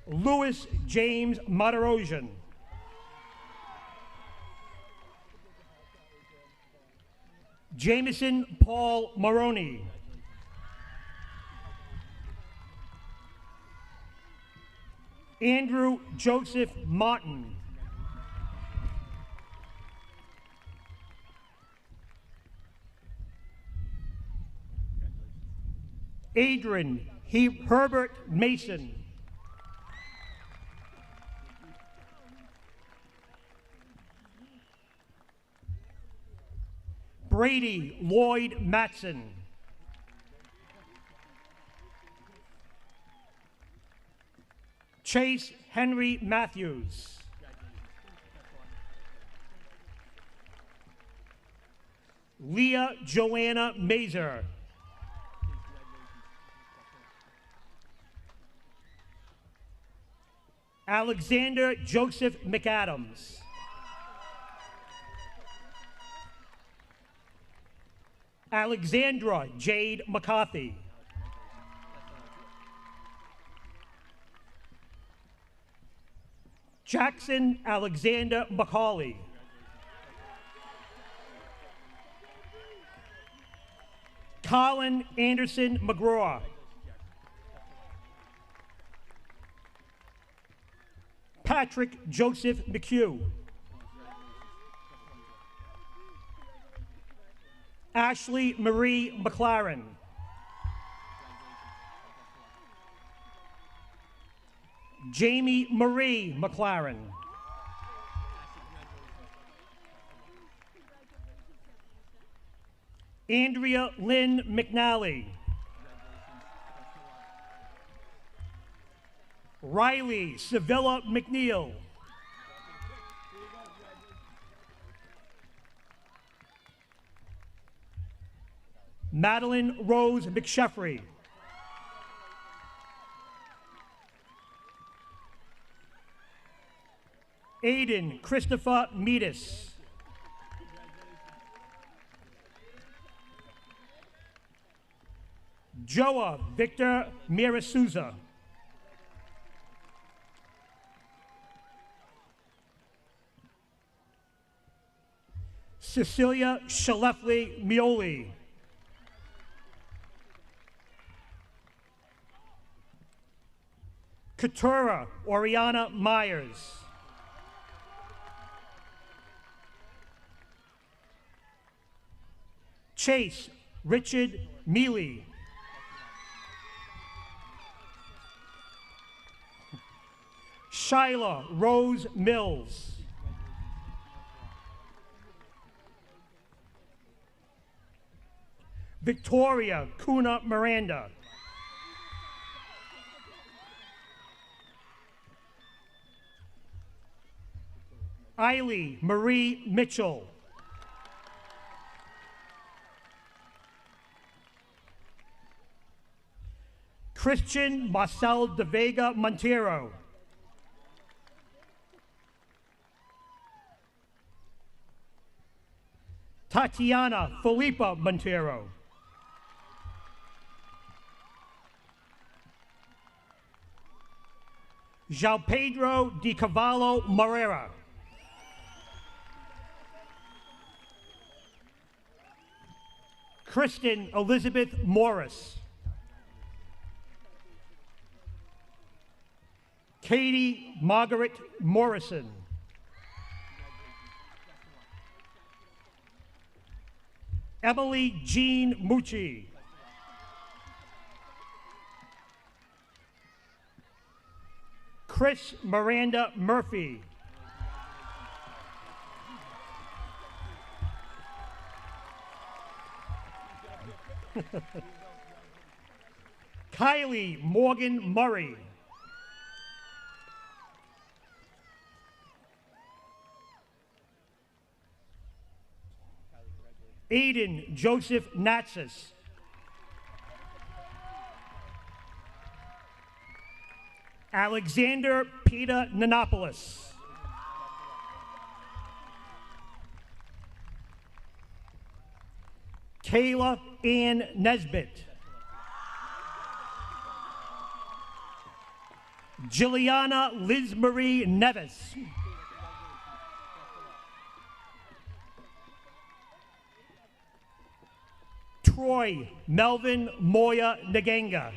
J: Louis James Matarosian. Jameson Paul Maroney. Andrew Joseph Martin. Adrian Herbert Mason. Brady Lloyd Matson. Chase Henry Matthews. Leah Joanna Mazer. Alexander Joseph McAdams. Alexandra Jade McCarthy. Jackson Alexander McCauley. Colin Anderson McGraw. Patrick Joseph McHugh. Ashley Marie McLaren. Jamie Marie McLaren. Andrea Lynn McNally. Riley Sevilla McNeil. Madeline Rose McSheffrey. Aiden Christopher Meadis. Joa Victor Mirasuza. Cecilia Shalefley Mioli. Katura Oriana Myers. Chase Richard Mealy. Shyla Rose Mills. Victoria Kuna Miranda. Eiley Marie Mitchell. Christian Marcel de Vega Montero. Tatiana Felipa Montero. João Pedro de Cavallo Moreira. Kristen Elizabeth Morris. Katie Margaret Morrison. Emily Jean Mucci. Chris Miranda Murphy. Kylie Morgan Murray. Aiden Joseph Natsis. Alexander Peter Nanopoulos. Kayla Ann Nesbitt. Juliana Liz Marie Neves. Troy Melvin Moya Naganga.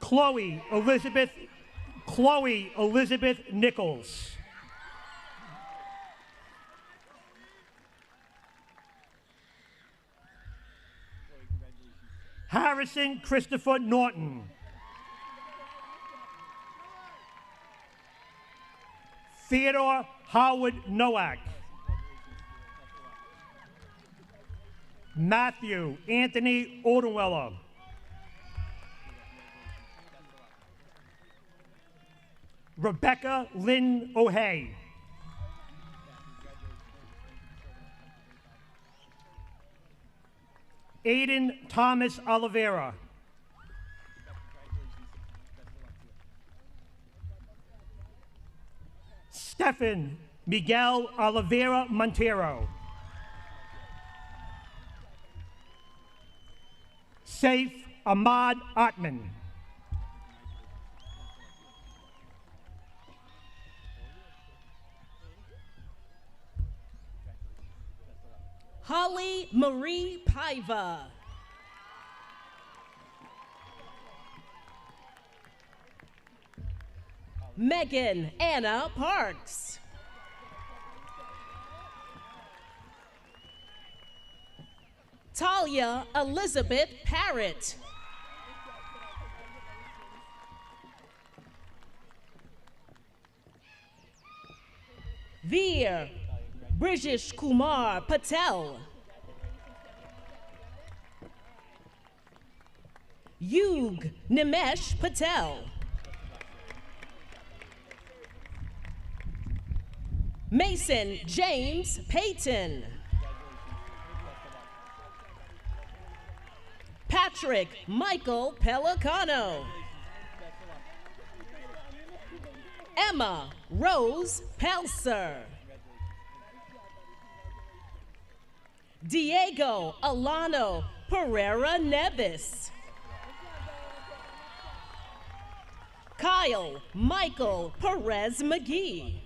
J: Chloe Elizabeth Nichols. Harrison Christopher Norton. Theodore Howard Nowak. Matthew Anthony Odenweller. Rebecca Lynn O'Hay. Aiden Thomas Oliveira. Stephen Miguel Oliveira Montero. Saif Ahmad Atman.
K: Holly Marie Paiva. Megan Anna Parks. Talia Elizabeth Parrott. Veer Brijesh Kumar Patel. Yug Nimesh Patel. Mason James Payton. Patrick Michael Pelicano. Emma Rose Pelser. Diego Alano Pereira Nevis. Kyle Michael Perez McGee.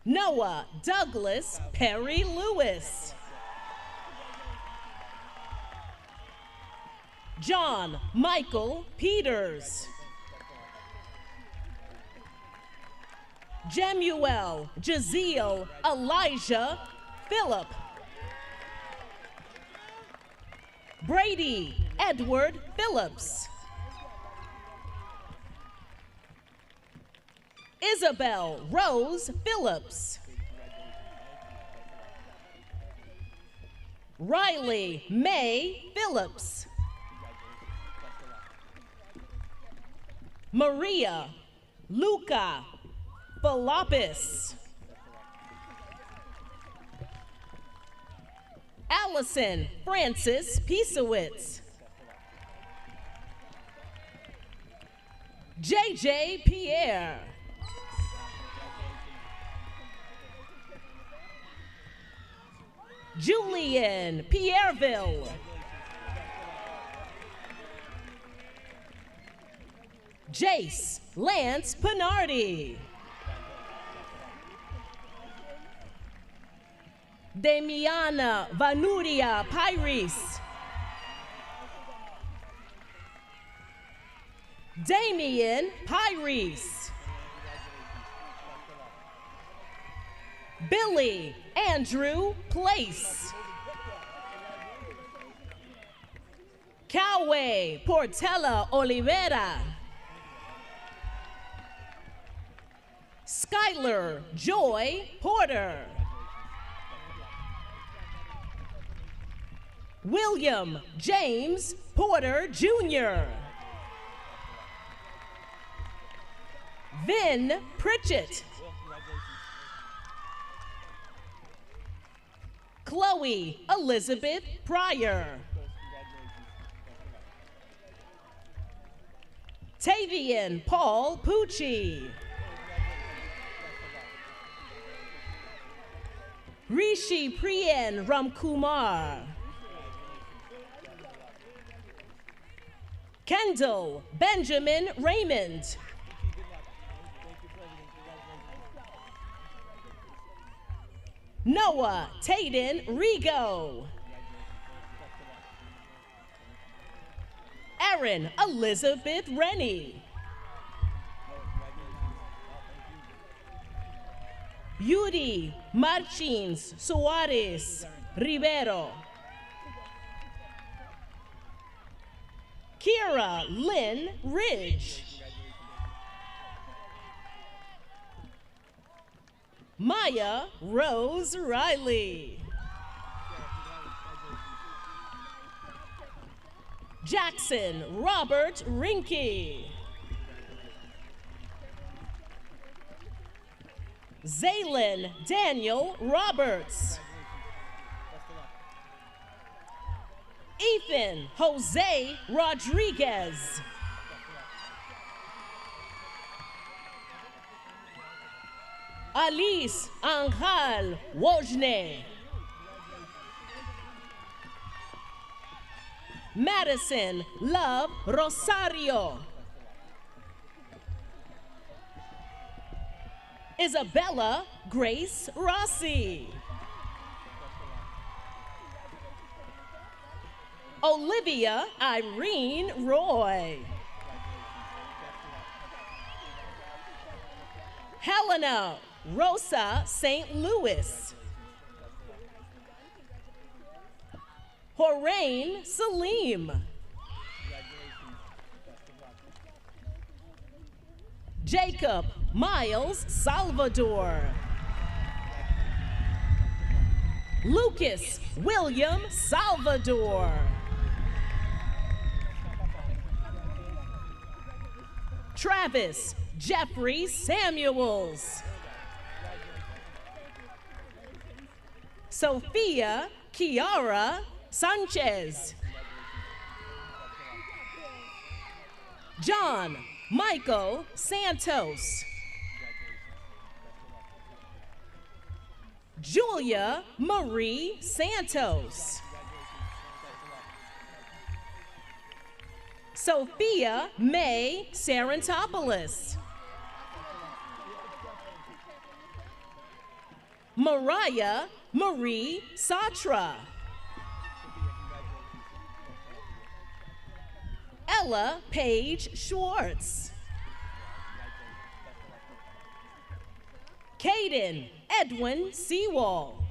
K: Noah Douglas Perry Lewis. John Michael Peters. Jemuel Jaziel Elijah Phillip. Brady Edward Phillips. Isabel Rose Phillips. Riley May Phillips. Maria Luca Philopis. Allison Francis Piesowitz. JJ Pierre. Julian Pierreville. Jace Lance Pinardi. Damiana Vanuria Pyris. Damian Pyris. Billy Andrew Place. Coway Portela Oliveira. Skylar Joy Porter. William James Porter Jr. Vin Pritchett. Chloe Elizabeth Pryor. Tavian Paul Pucci. Rishi Priyan Ramkumar. Kendall Benjamin Raymond. Noah Tayden Rigo. Erin Elizabeth Rennie. Yuri Martins Suarez Rivero. Kira Lynn Ridge. Maya Rose Riley. Jackson Robert Rinke. Zaylin Daniel Roberts. Ethan Jose Rodriguez. Alice Angel Wojne. Madison Love Rosario. Isabella Grace Rossi. Olivia Irene Roy. Helena Rosa St. Louis. Horain Salim. Jacob Miles Salvador. Lucas William Salvador. Travis Jeffrey Samuels. Sophia Kiara Sanchez. John Michael Santos. Julia Marie Santos. Sophia May Sarantopoulos. Mariah Marie Satra. Ella Paige Schwartz. Caden Edwin Sewall.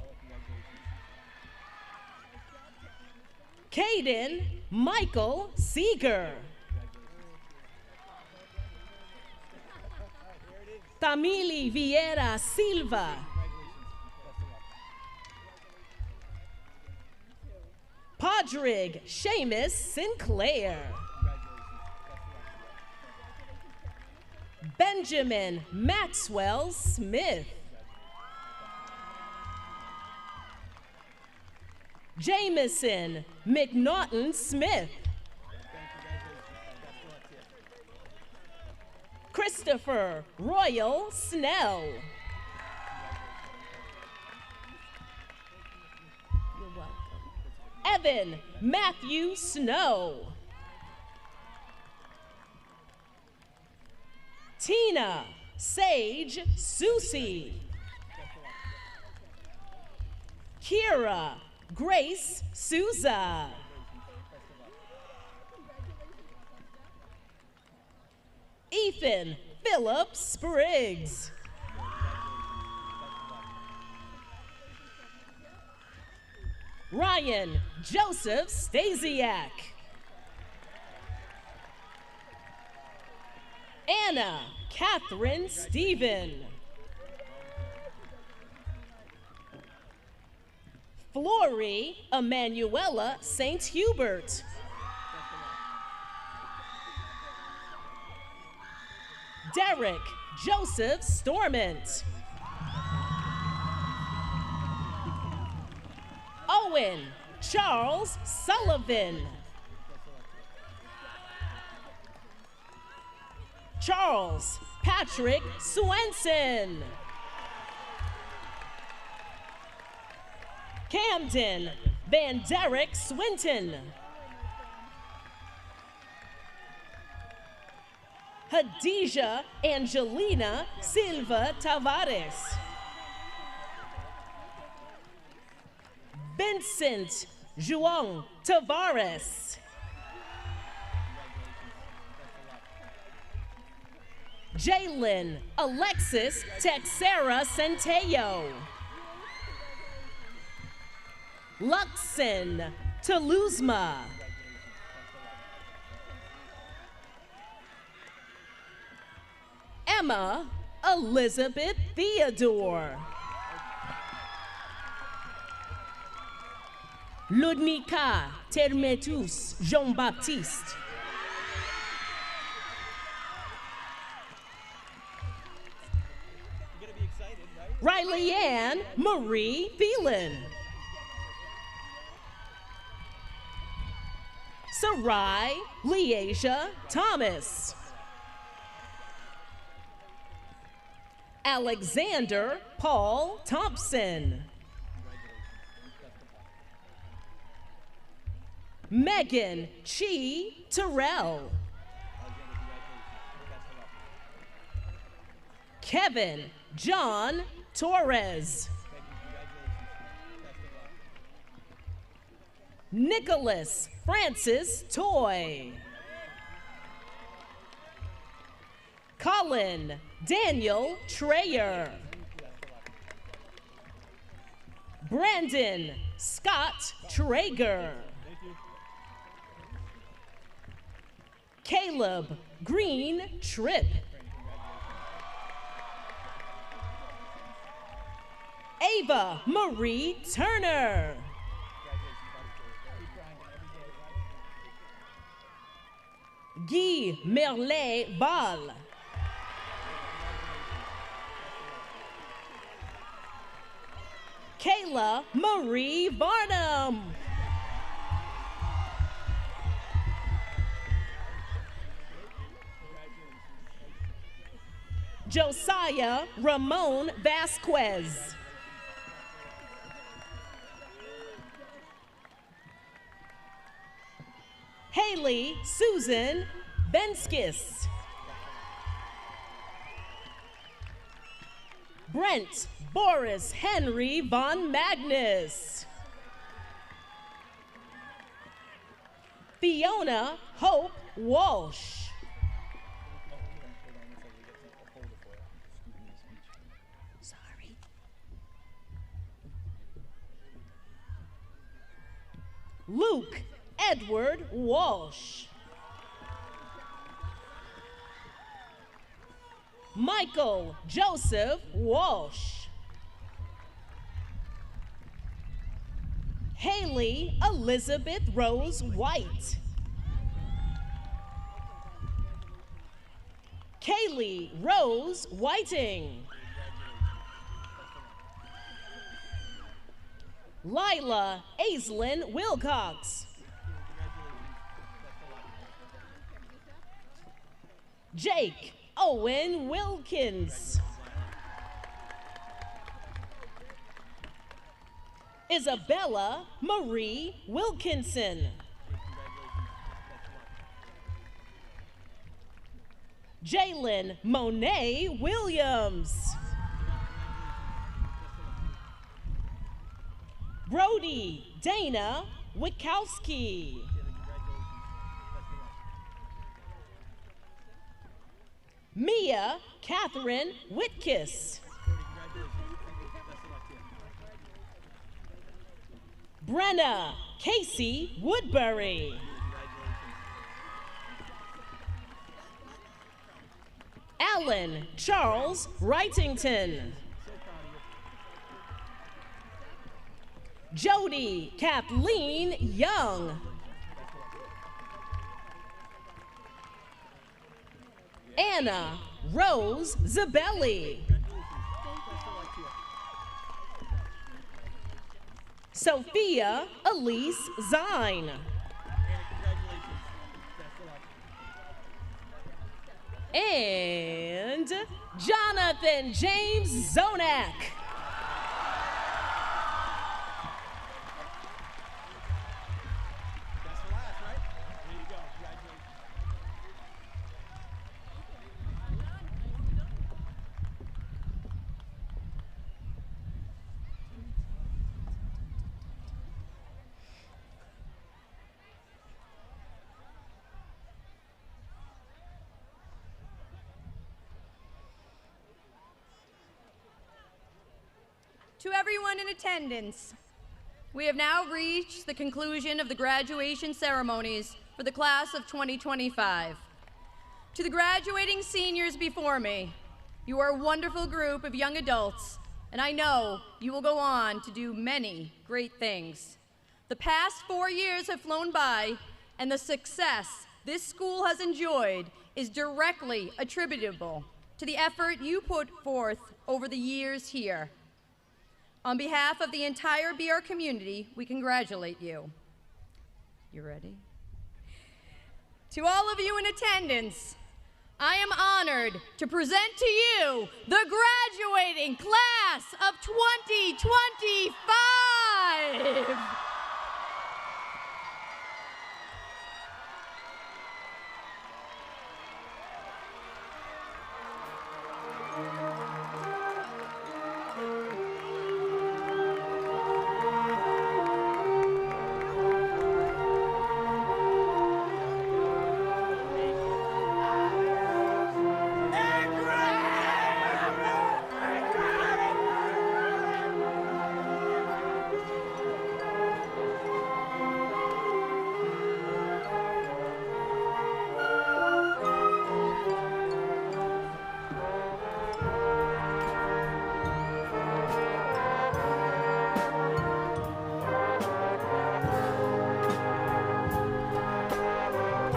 K: Caden Michael Seeger. Tamili Vieira Silva. Podrick Seamus Sinclair. Benjamin Maxwell Smith. Jameson McNaughton Smith. Christopher Royal Snell. You're welcome. Evan Matthew Snow. Tina Sage Susie. Kira Grace Souza. Ethan Philip Spriggs. Ryan Joseph Stasiak. Anna Catherine Stephen. Flory Emanuela St. Hubert. Derek Joseph Stormont. Owen Charles Sullivan. Charles Patrick Swenson. Camden Van Derek Swinton. Hadija Angelina Silva Tavares. Vincent João Tavares. Jalen Alexis Texera Centello. Luxon Toulousma. Emma Elizabeth Theodore. Ludmika Termetus Jean-Baptiste. Riley Ann Marie Phelan. Sarai Leasia Thomas. Alexander Paul Thompson. Megan Chi Terrell. Kevin John Torres. Nicholas Francis Toy. Colin Daniel Trayer. Brandon Scott Traeger. Caleb Green Tripp. Ava Marie Turner. Guy Merlet Val. Kayla Marie Varnum. Josiah Ramon Vasquez. Haley Susan Benskis. Brent Boris Henry von Magnus. Fiona Hope Walsh. Sorry. Luke Edward Walsh. Michael Joseph Walsh. Haley Elizabeth Rose White. Kaylee Rose Whiting. Lila Aislinn Wilcox. Jake Owen Wilkins. Isabella Marie Wilkinson. Jalen Monet Williams. Brody Dana Witkowski. Mia Catherine Whitkiss. Brenna Casey Woodbury. Alan Charles Wrightington. Jody Kathleen Young. Anna Rose Zabelli. Sophia Elise Zine. And Jonathan James Zonak.
A: To everyone in attendance, we have now reached the conclusion of the graduation ceremonies for the class of 2025. To the graduating seniors before me, you are a wonderful group of young adults, and I know you will go on to do many great things. The past 4 years have flown by, and the success this school has enjoyed is directly attributable to the effort you put forth over the years here. On behalf of the entire BR community, we congratulate you. You ready? To all of you in attendance, I am honored to present to you the graduating class of 2025.